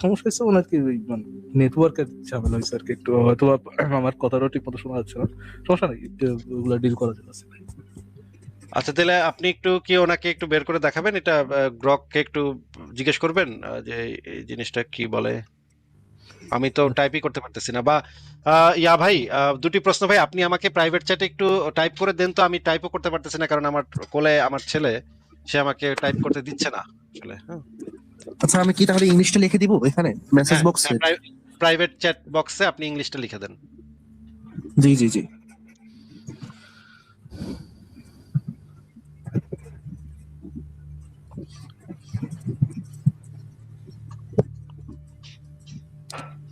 সমস্যা হয়েছে মানে কি, ওই মানে নেটওয়ার্কের ঝামেলা হয়েছে আর কি একটু, হয়তো আমার কথাটা ঠিক মতো শোনা যাচ্ছে না। সমস্যা নেই, ওগুলো ডিল করা যাচ্ছে ভাই। আচ্ছা তাহলে আপনি একটু কি ওনাকে একটু বের করে দেখাবেন, এটা গ্রককে একটু জিজ্ঞেস করবেন যে এই জিনিসটা কি বলে। আমি তো টাইপই করতে পারতেছি না, বা ইয়া ভাই দুটি প্রশ্ন ভাই, আপনি আমাকে প্রাইভেট চ্যাটে একটু টাইপ করে দেন তো, আমি টাইপও করতে পারতেছি না কারণ আমার কোলে আমার ছেলে, সে আমাকে টাইপ করতে দিচ্ছে না আসলে। হ্যাঁ আচ্ছা আমি কি তাহলে ইংলিশটা লিখে দিব এখানে মেসেজ হ্যাঁ বক্সে? প্রাইভেট চ্যাট বক্সে আপনি ইংলিশটা লিখে দেন। জি জি জি।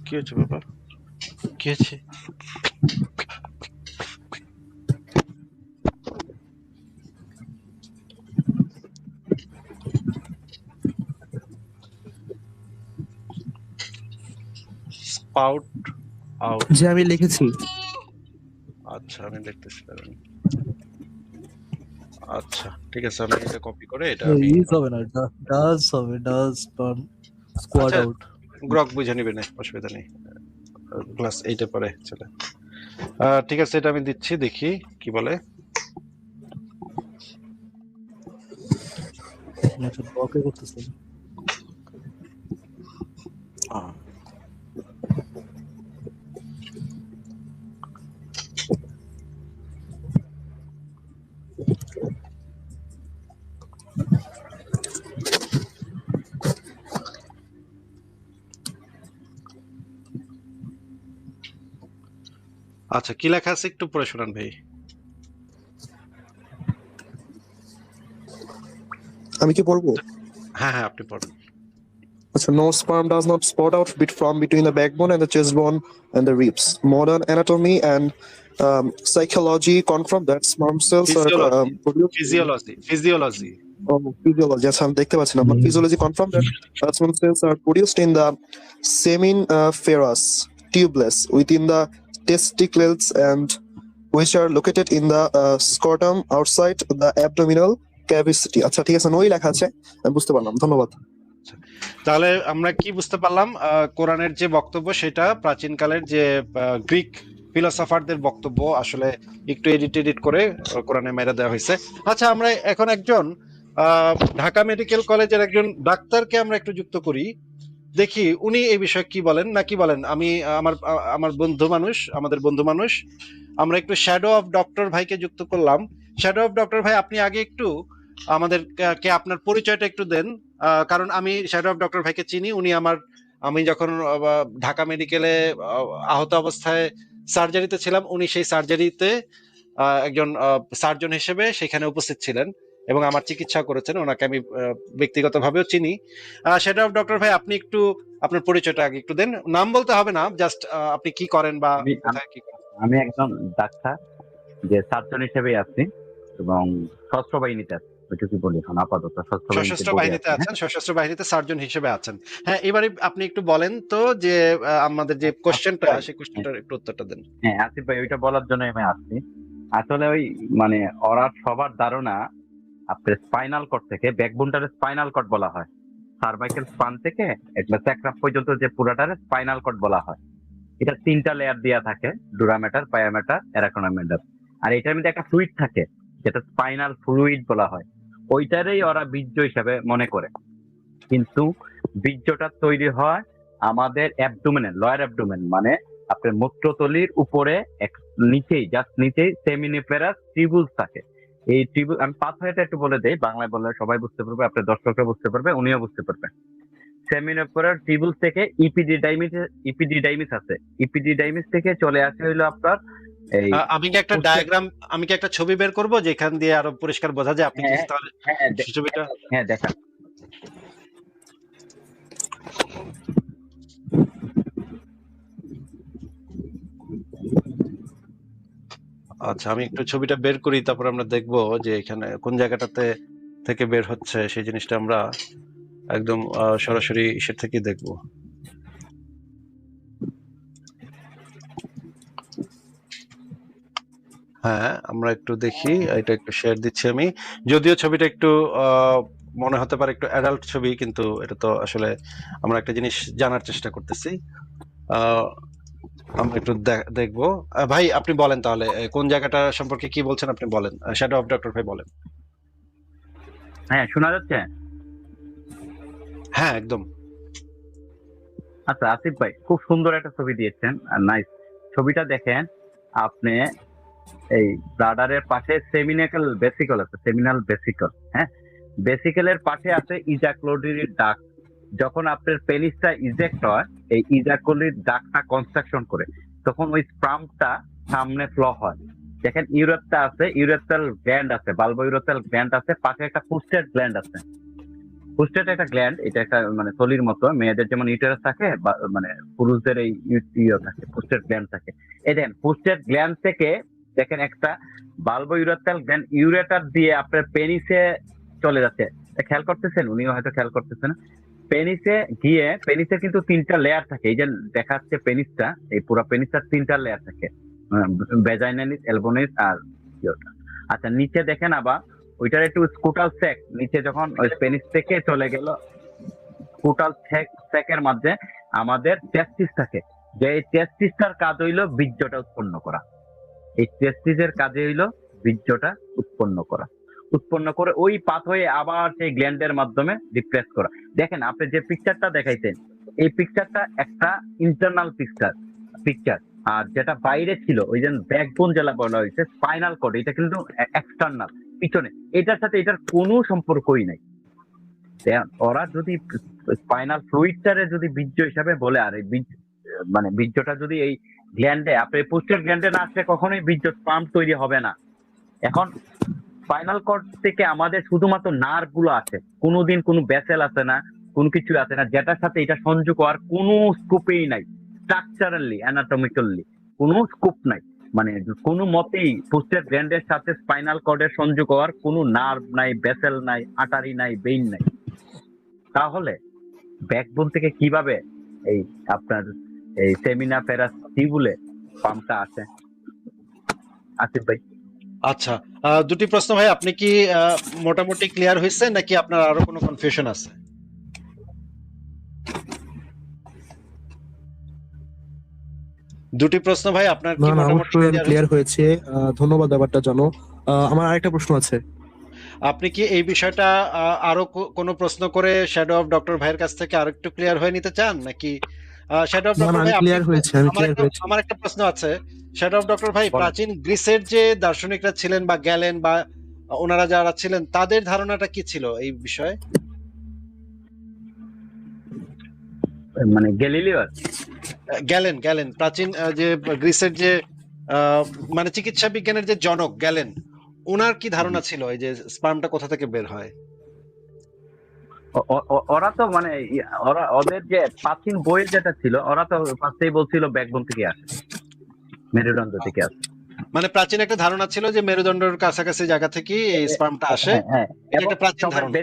কি হয়েছে বাবা, কি হয়েছে? স্পাউট আউট, যে আমি লিখেছি। আচ্ছা আমি দেখতেছি দাঁড়ান। আচ্ছা ঠিক আছে, আমি এটা কপি করে এটা আমি ইজ হবে না, ডাজ হবে, ডাজ স্পার্ম স্কোয়াড আচ্ছা আউট। গ্রক বুঝে নিবে না, অসুবিধা নেই, ক্লাস 8 পরে চলে। ঠিক আছে এটা আমি দিচ্ছি, দেখি কি বলে। আচ্ছা ব্লকে করতেছে। আচ্ছা কি লেখা আছে একটু পড়ে শোনান ভাই। আমি কি বলবো? হ্যাঁ হ্যাঁ আপনি পড়েন। So no sperm does not spot out from between the backbone and the chest bone and the ribs. Modern anatomy and psychology confirm that sperm cells are produced. Physiology Oh, physiology. Yes, I'm দেখতে পাচ্ছি না। But physiology confirm that sperm cells are produced in the seminiferous tubulus within the testicles and which are located in the scrotum outside the abdominal cavity. আচ্ছা ঠিক আছে, নই লেখা আছে, আমি বুঝতে পারলাম, ধন্যবাদ। তাহলে আমরা কি বুঝতে পারলাম, কোরআনের যে বক্তব্য সেটা প্রাচীনকালের যে গ্রিক ফিলোসফারদের বক্তব্য আসলে একটু এডিট করে কোরআনে মেরে দেওয়া হয়েছে। আচ্ছা আমরা এখন একজন ঢাকা মেডিকেল কলেজের একজন ডাক্তারকে আমরা একটু যুক্ত করি, দেখি উনি এই বিষয়ে কি বলেন না কি বলেন। আমি আমার আমাদের বন্ধু মানুষ, আমরা একটু শ্যাডো অফ ডক্টর ভাইকে যুক্ত করলাম। শ্যাডো অফ ডক্টর ভাই আপনি আগে একটু আমাদের আপনার পরিচয়টা একটু দেন, কারণ আমি শ্যাডো অফ ডক্টর ভাইকে চিনি, উনি আমি যখন ঢাকা মেডিকেলে আহত অবস্থায় সার্জারিতে ছিলাম, উনি সেই সার্জারিতে একজন সার্জন হিসেবে সেখানে উপস্থিত ছিলেন এবং আমার চিকিৎসা করেছেন, ওনাকে আমি ব্যক্তিগতভাবেও চিনি। শ্যাডো অফ ডক্টর ভাই আপনি একটু আপনার পরিচয়টা আগে একটু দেন, নাম বলতে হবে না, জাস্ট আপনি কি করেন বা কোথায় কি করেন। আমি একজন ডাক্তার, যে সার্জন হিসেবে আছি এবং সশস্ত্র বাহিনীতে আছি, ওইটুকু বলি এখন আপাতত সশস্ত্র বাহিনীতে আছেন, সশস্ত্র বাহিনীতে সার্জন হিসেবে আছেন। হ্যাঁ এবারে আপনি একটু বলেন তো যে আমাদের যে কোশ্চেনটা সেই কোশ্চেনটার একটু উত্তরটা দেন। হ্যাঁ আসিফ ভাই, ওইটা বলার জন্য আমি আসছি। আসলে ওই মানে ওরা সবার ধারণা আপনার স্পাইনাল কর্ড থেকে, ব্যাকবোনটারে স্পাইনাল কর্ড বলা হয়, সার্ভাইকেল স্পান থেকে একবার স্যাক্রাম পর্যন্ত যে পুরাটারে স্পাইনাল কর্ড বলা হয়। এটা 3টা লেয়ার দেওয়া থাকে, ডুরা ম্যাটার, পায়া ম্যাটার, অ্যারাকোনা ম্যাটার। আর এটার মধ্যে একটা ফ্লুইড থাকে যেটা স্পাইনাল ফ্লুইড বলা হয়, ওইটারেই ওরা বীর্য হিসাবে মনে করে। কিন্তু বীর্যটা তৈরি হয় আমাদের অ্যাবডোমেনে, লয়ার অ্যাবডোমেন, মানে আপনার মূত্রথলির উপরে নিচেই, জাস্ট নিচেই সেমিনিফেরাস টিউবুলস থাকে। এই টিউবুল, আমি পাথওয়েটা একটু বলে দেই, বাংলায় বললে সবাই বুঝতে পারবে, আপনার দর্শকরা বুঝতে পারবে, উনিও বুঝতে পারবে। সেমিনিফেরাস টিউবুলস থেকে ইপিডিডাইমিস আছে, ইপিডিডাইমিস থেকে চলে আসে হইলো আপনার এই আমি কি একটা ছবি বের করব যেখান দিয়ে আরো পরিষ্কার বোঝা যায়? আপনি কি হ্যাঁ, তাহলে হ্যাঁ, ছবিটা? হ্যাঁ, দেখা। আচ্ছা, আমি একটু ছবিটা বের করি, তারপর আমরা দেখবো যে এখানে কোন জায়গাটাতে থেকে বের হচ্ছে সেই জিনিসটা আমরা একদম সরাসরি ইসের থেকে দেখবো। হ্যাঁ, আমরা একটু দেখি, এটা একটু শেয়ার দিচ্ছি আমি। যদিও ছবিটা একটু মনে হতে পারে একটু অ্যাডাল্ট ছবি, কিন্তু এটা তো আসলে আমরা একটা জিনিস জানার চেষ্টা করতেছি। আমরা একটু দেখবো। ভাই আপনি বলেন তাহলে কোন জায়গাটা সম্পর্কে কি বলছেন, আপনি বলেন। শ্যাডো অফ ডক্টর ভাই বলেন। হ্যাঁ, শোনা যাচ্ছে? হ্যাঁ, একদম। আচ্ছা, আসিফ ভাই খুব সুন্দর একটা ছবি দিয়েছেন, নাইস। ছবিটা দেখেন আপনি, এই ব্লাডারের পাশে সেমিনাল বেসিকল আছে, সেমিনাল বেসিকল। হ্যাঁ, বেসিকলের পাশে আছে ইজাকুলেটরি ডাক্ট। যখন আপনার পেনিসটা ইজেক্ট হয়, এই ইজাকুলেটরি ডাক্টটা কনস্ট্রাকশন করে, তখন ওই স্পার্মটা সামনে ফ্লো হয়। দেখেন ইউরেথ্রা আছে, ইউরেথ্রাল গ্ল্যান্ড আছে, বাল্বো ইউরেথ্রাল গ্ল্যান্ড আছে, পাশে একটা প্রোস্টেট গ্ল্যান্ড আছে। প্রোস্টেট একটা গ্ল্যান্ড, এটা একটা মানে থলির মতো, মেয়েদের যেমন ইউটেরাস থাকে, মানে পুরুষদের এই ইয়ে থাকে, প্রোস্টেট গ্ল্যান্ড থাকে। এই দেখেন প্রোস্টেট গ্ল্যান্ড থেকে দেখেন একটা বাল্বো ইউরেথ্রাল গ্ল্যান্ড ইউরেটার দিয়ে আপনার পেনিসে চলে যাচ্ছে। খেয়াল করতেছেন? উনিও হয়তো খেয়াল করতেছেন। পেনিসে গিয়ে, পেনিসে কিন্তু 3টা লেয়ার থাকে, এই যে দেখাচ্ছে পেনিসটা, এই পুরো পেনিসটার 3টা লেয়ার থাকে, ভ্যাজাইনালিস, এলবোনিস আর ইয়োটা। আচ্ছা, নিচে দেখেন আবার ওইটার একটু স্কুটাল স্যাক, নিচে যখন ওই পেনিস থেকে চলে গেল, স্কুটাল স্যাকের মধ্যে আমাদের টেস্টিস থাকে, যে এই টেস্টিসটার কাজ হইলো বীর্যটা উৎপন্ন করা। এই টেস্টিসের কাজে হইলো বীর্যটা উৎপন্ন করে ওই পাথওয়ে আবার সেই গ্ল্যান্ডের মাধ্যমে রিপ্লেস করা। দেখেন আপনি যে পিকচারটা দেখাইছেন, এই পিকচারটা একটা ইন্টারনাল পিকচার, আর যেটা বাইরে ছিল ওই যে ব্যাকবোন যেটা বলা হয়েছে স্পাইনাল কর্ড, এটা কিন্তু এক্সটার্নাল, পিছনে। এটার সাথে এটার কোনো সম্পর্কই নাই। ওরা যদি স্পাইনাল ফ্লুইডটারে যদি বীর্য হিসাবে বলে, আর এই মানে বীর্যটা যদি এই গ্ল্যান্ডে, আপনি পোস্টের গ্ল্যান্ডে না আসলে কখনোই বীর্য স্পার্ম তৈরি হবে না। এখন স্পাইনাল কর্ড থেকে আমাদের শুধুমাত্র নার্ভ গুলো আছে, কোনোদিন কোনো ভেসেল আছে না, কোনো কিছু আছে না, যেটার সাথে এটা সংযোগ হওয়ার কোনো স্কোপেই নাই। স্ট্রাকচারালি, অ্যানাটমিক্যালি কোনো স্কোপ নাই, মানে কোনো মতেই পোস্টের গ্ল্যান্ডের সাথে স্পাইনাল কর্ডের সংযোগ হওয়ার কোনো নার্ভ নাই, ভেসেল নাই, আটারি নাই, বেইন নাই। তাহলে ব্যাকবোন থেকে কিভাবে এই আপনার এই সেমিনিফেরাস টিউবুলে পাম্পটা আসে? আসিফ ভাই। আচ্ছা, দুটি প্রশ্ন ভাই, আপনি কি মোটামুটি ক্লিয়ার হয়েছে নাকি আপনার আরো কোনো কনফিউশন আছে? দুটি প্রশ্ন ভাই, আপনার কি না, মোটামুটি অবশ্যই আমি ক্লিয়ার? ক্লিয়ার হয়েছে। ধন্যবাদ ব্যাপারটা জানো। আমার আরেকটা প্রশ্ন আছে। আপনি কি এই বিষয়টা আরো কোনো প্রশ্ন করে শ্যাডো অফ ডক্টর ভাইয়ের কাছ থেকে আরো একটু ক্লিয়ার হয়ে নিতে চান নাকি? শ্যাডো অফ না, ডক্টর আমি ভাই, ক্লিয়ার হয়েছে, আমি ক্লিয়ার হয়েছে। আমার একটা প্রশ্ন আছে। শ্যাডো অফ ডক্টর ভাই, বলেন। প্রাচীন গ্রিসের যে দার্শনিকরা ছিলেন বা গ্যালেন বা ওনারা যারা ছিলেন, তাদের ধারণাটা কি ছিল এই বিষয়ে? মানে গ্যালিলিও, গ্যালেন প্রাচীন যে গ্রিসের যে মানে চিকিৎসা বিজ্ঞানের যে জনক গ্যালেন, ওনার কি ধারণা ছিল এই যে স্পার্মটা কোথা থেকে বের হয়? ওরা তো মানে ওদের যে প্রাচীন বইয়ের যেটা ছিল, ওরা তো ফার্স্টেই বলছিল ব্যাকবোন থেকে আসে, মেরুদণ্ড থেকে আসে। মানে প্রাচীন একটা ধারণা ছিল যে মেরুদণ্ডের কাছাকাছি জায়গা থেকে এই স্পার্মটা আসে। হ্যাঁ, হ্যাঁ। এটা এবং একটা প্রাচীন সবার ধারণা।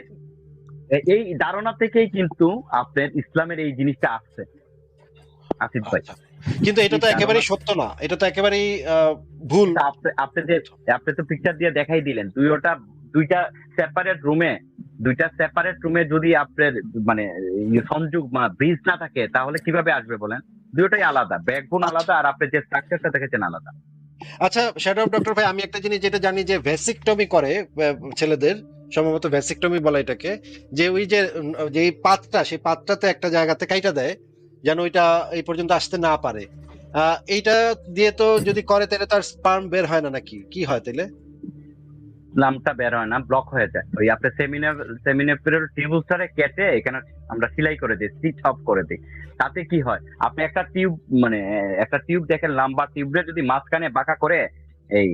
এই ধারণা থেকেই কিন্তু আপনার ইসলামের এই জিনিসটা আসছে, আসিফ ভাই। আচ্ছা, কিন্তু এটা তো একেবারেই সত্য না, এটা তো একেবারেই ভুল। আপনি তো পিকচার দিয়ে দেখাই দিলেন, দুইটা সেপারেট রুমে যদি আপনার মানে সংযোগ বা ব্রিজ না থাকে তাহলে কিভাবে আসবে বলেন? দুটোই আলাদা, ব্যাকবোন আলাদা, আর আপনি যে স্ট্রাকচারটা দেখেছেন আলাদা। আচ্ছা শ্যাডো ডক্টর ভাই, আমি একটা জিনিস যেটা জানি যে ভ্যাসিকটমি করে ছেলেদের, সম্ভবত ভ্যাসিকটমি বলা এটাকে, যে ওই যে যে পাতটা, সেই পাতটাতে একটা জায়গাতে কাইটা দেয় যেন ওইটা এই পর্যন্ত আসতে না পারে। এইটা দিয়ে তো যদি করে তাহলে তার স্পার্ম বের হয় না নাকি, কি হয় তাহলে? নামটা বের হয় না, ব্লক হয়ে যায়। ওই আপনার সেমিনেপ্রিয়াল টিউবসটারে কেটে এখানে আমরা সেলাই করে দিই, স্টিচ অফ করে দিই। তাতে কি হয়, আপনি একটা টিউব দেখেন, লম্বা টিউবটা যদি মাঝখানে বাঁকা করে এই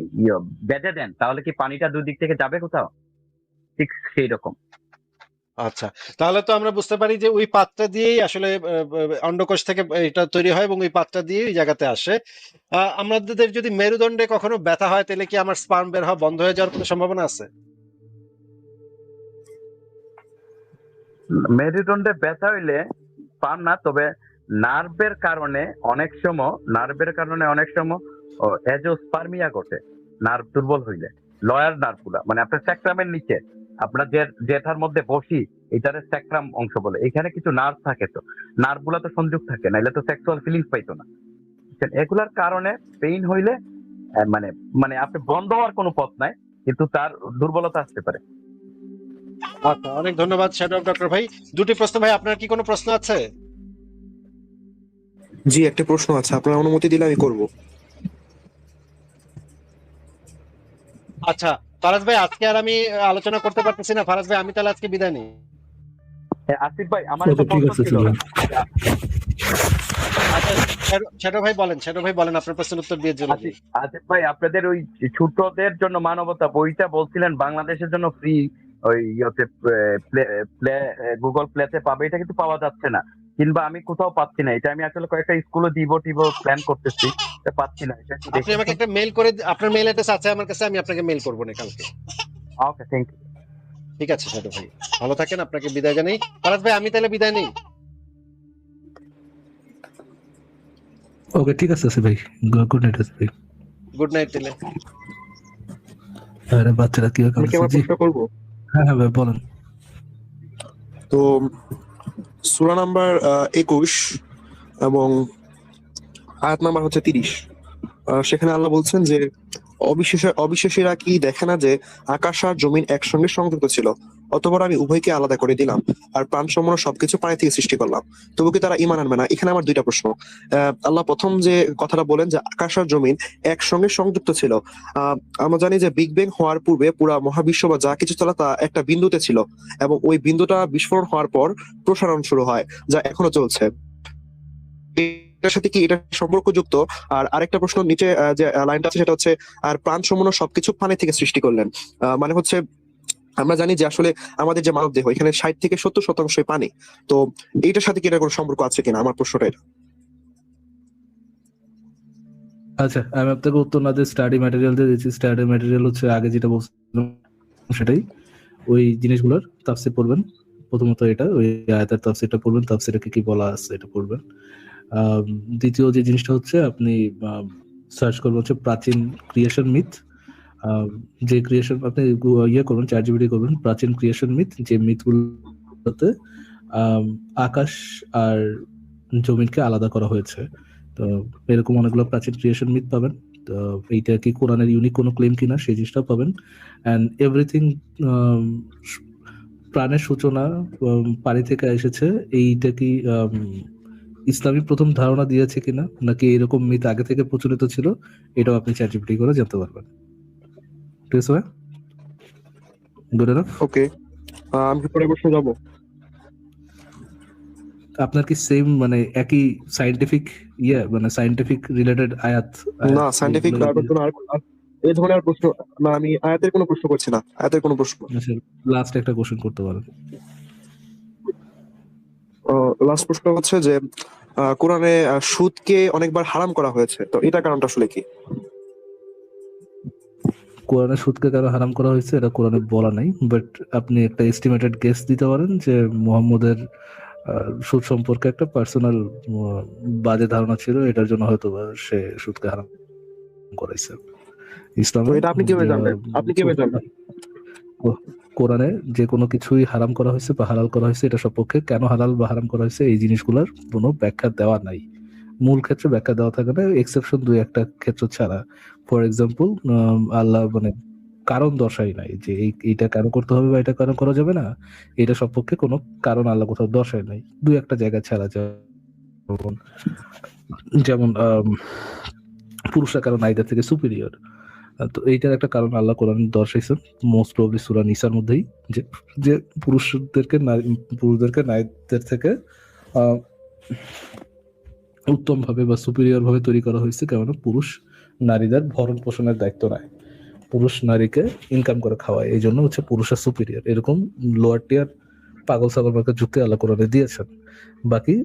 বেঁধে দেন তাহলে কি পানিটা দুই দিক থেকে যাবে কোথাও? ঠিক সেই রকম। আচ্ছা, তাহলে তো আমরা বুঝতে পারি যে ওই পাতটা দিয়েই আসলে অন্ডকোষ থেকে এটা তৈরি হয় এবং ওই পাতটা দিয়ে ওই জায়গাতে আসে। আমাদের যদি মেরুদণ্ডে কখনো ব্যথা হয় তাহলে কি আমার স্পার্ম বের হওয়া বন্ধ হয়ে যাওয়ার কোনো সম্ভাবনা আছে? মেরুদণ্ডে ব্যথা হইলে পান না, তবে নার্ভের কারণে অনেক সময় এজোস্পার্মিয়া ঘটে। নার্ভ দুর্বল হইলে লয়ার নার্ভ গুলা, মানে আপনার স্যাক্রামের নিচে, আপনার যেটার মধ্যে বসি এটারে স্যাক্রাম অংশ বলে, এখানে কিছু নার্ভ থাকে, তো নার্ভ গুলা তো সংযোগ থাকে, নাইলে তো সেক্সুয়াল ফিলিংস পাইতো না। এগুলার কারণে পেইন হইলে মানে মানে আপনি বন্ধ হওয়ার কোনো পথ নাই, কিন্তু তার দুর্বলতা আসতে পারে। আচ্ছা, অনেক ধন্যবাদ শ্যাডো ডক্টর ভাই। দুটি প্রশ্ন ভাই, আপনার কি কোনো প্রশ্ন আছে? জি, একটা প্রশ্ন আছে, আপনার অনুমতি দিলে আমি করব। আচ্ছা ফারাজ ভাই, আজকে আর আমি আলোচনা করতে পারতেছি না। ফারাজ ভাই, আমি তাহলে আজকে বিদায় নিই। আসিফ ভাই, আমার ওকে, একটা ঠিক প্রশ্ন আছে, ছিল। চলুন। আচ্ছা শ্যাডো ভাই বলেন আপনার প্রশ্নের উত্তর দিয়ে চলে যাই। আসিফ ভাই, আপনাদের ওই ছোটদের জন্য মানবতা বইটা বলছিলেন বাংলাদেশের জন্য ফ্রি, ওই গুগল প্লেতে পাবে, এটা কিন্তু পাওয়া যাচ্ছে না, কিংবা আমি কোথাও পাচ্ছি না। এটা আমি আসলে কয়েকটা স্কুলে দিব প্ল্যান করতেছি, এটা পাচ্ছি না। এটা একটু আপনি আমাকে দেখুন। একটা মেল করে, আপনার মেল অ্যাড্রেস আছে আমার কাছে, আমি আপনাকে মেল করবো না কালকে। ওকে, থ্যাংক ইউ। ঠিক আছে শ্যাডো ভাই, ভালো থাকেন, আপনাকে বিদায় জানাই। ফারাজ ভাই, আমি তাহলে বিদায় নিই। ওকে, ঠিক আছে আসিফ ভাই, গুড নাইট আসিফ ভাই। গুড নাইট তাহলে। আরে বাচ্চারা কি আমি কি আমার জি, প্রশ্ন করব? হ্যাঁ হ্যাঁ ভাই বলেন। তো সূরা নাম্বার 21 এবং আয়াত নাম্বার হচ্ছে 30, সেখানে আল্লাহ বলছেন যে অবিশ্বাসীরা কি দেখে না যে আকাশ আর জমিন একসঙ্গে সংযুক্ত ছিল, অতঃপর আমি উভয়কে আলাদা করে দিলাম আর প্রাণ সম্পন্ন সবকিছু পানি থেকে সৃষ্টি করলাম, তবু কি তারা ঈমান আনবে না? এখানে আমার দুইটা প্রশ্ন। আল্লাহ প্রথম যে কথাটা বলেন যে আকাশ আর জমিন একসঙ্গে সংযুক্ত ছিল, আমরা জানি যে বিগ ব্যাং হওয়ার পূর্বে পুরা মহাবিশ্ব বা যা কিছু ছিল তা একটা বিন্দুতে ছিল, এবং ওই বিন্দুটা বিস্ফোরণ হওয়ার পর প্রসারণ শুরু হয়, যা এখনো চলছে। এটার সাথে কি এটা সম্পর্কযুক্ত? আর আরেকটা প্রশ্ন, নিচে যে লাইনটা আছে সেটা হচ্ছে আর প্রাণ সম্পন্ন সবকিছু পানি থেকে সৃষ্টি করলেন, মানে হচ্ছে আমরা জানি যে আসলে আমাদের যে মানব দেহ এখানে 60 থেকে 70% পানি, তো এইটার সাথে কি এটা কোনো সম্পর্ক আছে কিনা, আমার প্রশ্নটা এটা। আচ্ছা, আমি আপনাকে উত্তর না দিয়ে স্টাডি ম্যাটেরিয়াল দিয়ে দিচ্ছি। স্টাডি ম্যাটেরিয়াল হচ্ছে আগে যেটা বলছিলাম সেটাই, ওই জিনিসগুলোর তাফসীর পড়বেন। প্রথমত এটা ওই আয়াতের তাফসীরটা পড়বেন, তাফসীরে কি কি বলা আছে এটা পড়বেন। দ্বিতীয় যে জিনিসটা হচ্ছে আপনি সার্চ করবেন হচ্ছে প্রাচীন ক্রিয়েশন মিথ, যে ক্রিয়েশন আপনি করবেন, চ্যাটজিপিটি করবেন প্রাচীন ক্রিয়েশন মিথ, যে মিথগুলোতে আকাশ আর জমিনকে আলাদা করা হয়েছে। তো এরকম অনেকগুলো প্রাচীন ক্রিয়েশন মিথ পাবেন। তো এইটা কি কোরআনের ইউনিক কোনো ক্লেম কিনা সেই জিনিসটা পাবেন। অ্যান্ড এভরিথিং, প্রাণের সূচনা পানি থেকে এসেছে, এইটা কি ইসলামী প্রথম ধারণা দিয়েছে কিনা, নাকি এরকম মিথ আগে থেকে প্রচলিত ছিল, এটাও আপনি চ্যাটজিপিটি করে জানতে পারবেন। ঠিক আছে ভাই, গুড এনাফ। ওকে, আমি কি পরের প্রশ্ন যাবো? আপনার কি সেম মানে একই সায়েন্টিফিক মানে সায়েন্টিফিক রিলেটেড আয়াত? না, সায়েন্টিফিক এই ধরনের আর প্রশ্ন না, আমি আয়াতের কোনো প্রশ্ন করছি না, আয়াতের কোনো প্রশ্ন। লাস্ট একটা কোশ্চেন করতে পারেন। লাস্ট প্রশ্ন হচ্ছে যে কোরআনে সুদকে অনেকবার হারাম করা হয়েছে, তো এটা কারণটা আসলে কি? কোরআনে সুদকে কেন হারাম করা হয়েছে এটা কোরআনে বলা নাই, বাট আপনি একটা এস্টিমেটেড গেস দিতে পারেন যে মুহাম্মদের সুদ সম্পর্কে একটা পার্সোনাল বাজে ধারণা ছিল, এটার জন্য হয়তো সে সুদকে হারাম করাইছে। ইসলামে তো এটা আপনি কিভাবে জানবেন? আপনি কিভাবে জানবেন? কোরআনে যে কোনো কিছুই হারাম করা হয়েছে বা হালাল করা হয়েছে, এটা সপক্ষে কেন হালাল বা হারাম করা হয়েছে এই জিনিসগুলোর কোনো ব্যাখ্যা দেওয়া নাই। মূল ক্ষেত্রে ব্যাখ্যা দেওয়া থাকে না, এক্সেপশন দুই একটা ক্ষেত্র ছাড়া। ফর এক্সাম্পল, আল্লাহ মানে কারণ দর্শাই নাই যে এইটা কেন করতে হবে বা এটা কেন করা যাবে না, এটা সপক্ষে কোনো কারণ আল্লাহ কোথাও দর্শাই নাই, দুই একটা জায়গা ছাড়া। যেমন যেমন পুরুষরা কারণ নারীদের থেকে সুপিরিয়র, তো এইটার একটা কারণ আল্লাহ কোরআন দর্শাইছেন মোস্ট প্রবাবলি সূরা নিসার মধ্যেই, যে যে পুরুষদেরকে নারীদের থেকে উত্তম ভাবে বা সুপিরিয়র ভাবে তৈরি করা হয়েছে, কেননা পুরুষ নারীদের ভরণ পোষণের দায়িত্ব নেয়, পুরুষ নারীকে ইনকাম করে খাওয়ায়, এই জন্য হচ্ছে পুরুষের সুপিরিয়র। এরকম লোয়ার টিয়ার পাগল ছাগল মার্কা যুক্তি আল্লাহ কোরআনে দিয়েছেন। বাকি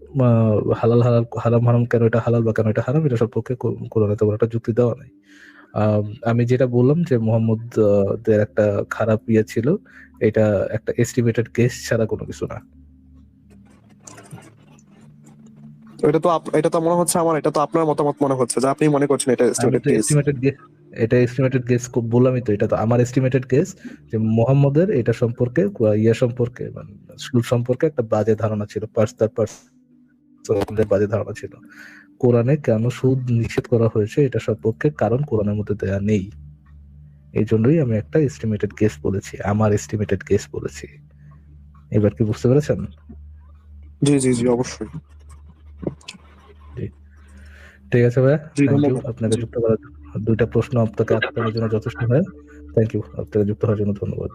হালাল হালাল হারাম হারাম কেন এটা হালাল বা কেন এটা হারাম, এটা সম্পর্কে কোরআনে তেমন একটা যুক্তি দেওয়া নাই। আমি যেটা বললাম যে মোহাম্মদ দের একটা খারাপ ইয়ে ছিল, এটা একটা এস্টিমেটেড কেস ছাড়া কোনো কিছু না। এটা তো মনে হচ্ছে আমার, এটা তো আপনার মতামত মনে হচ্ছে যে আপনি মনে করছেন এটা আমি এস্টিমেটেড তো কেস। এস্টিমেটেড গেস বললামই তো, এটা তো আমার এস্টিমেটেড গেস যে মোহাম্মদের এটা সম্পর্কে ইয়ে সম্পর্কে মানে সুদ সম্পর্কে একটা বাজে ধারণা ছিল, বাজে ধারণা ছিল। কোরআনে কেন সুদ নিষেধ করা হয়েছে এটা সম্পর্কে কারণ কোরআনের মধ্যে দেয়া নেই, এই জন্যই আমি একটা এস্টিমেটেড গেস বলেছি, আমার এস্টিমেটেড গেস বলেছি। এবার কি বুঝতে পেরেছেন? জি জি জি, অবশ্যই। ঠিক আছে ভাই, জি, থ্যাংক ইউ ধন্যবাদ। আপনাকে জি। যুক্ত করার জন্য। দুইটা প্রশ্ন আপনাকে আটকানোর জন্য যথেষ্ট হয়। থ্যাংক ইউ, আপনাকে যুক্ত হওয়ার জন্য ধন্যবাদ।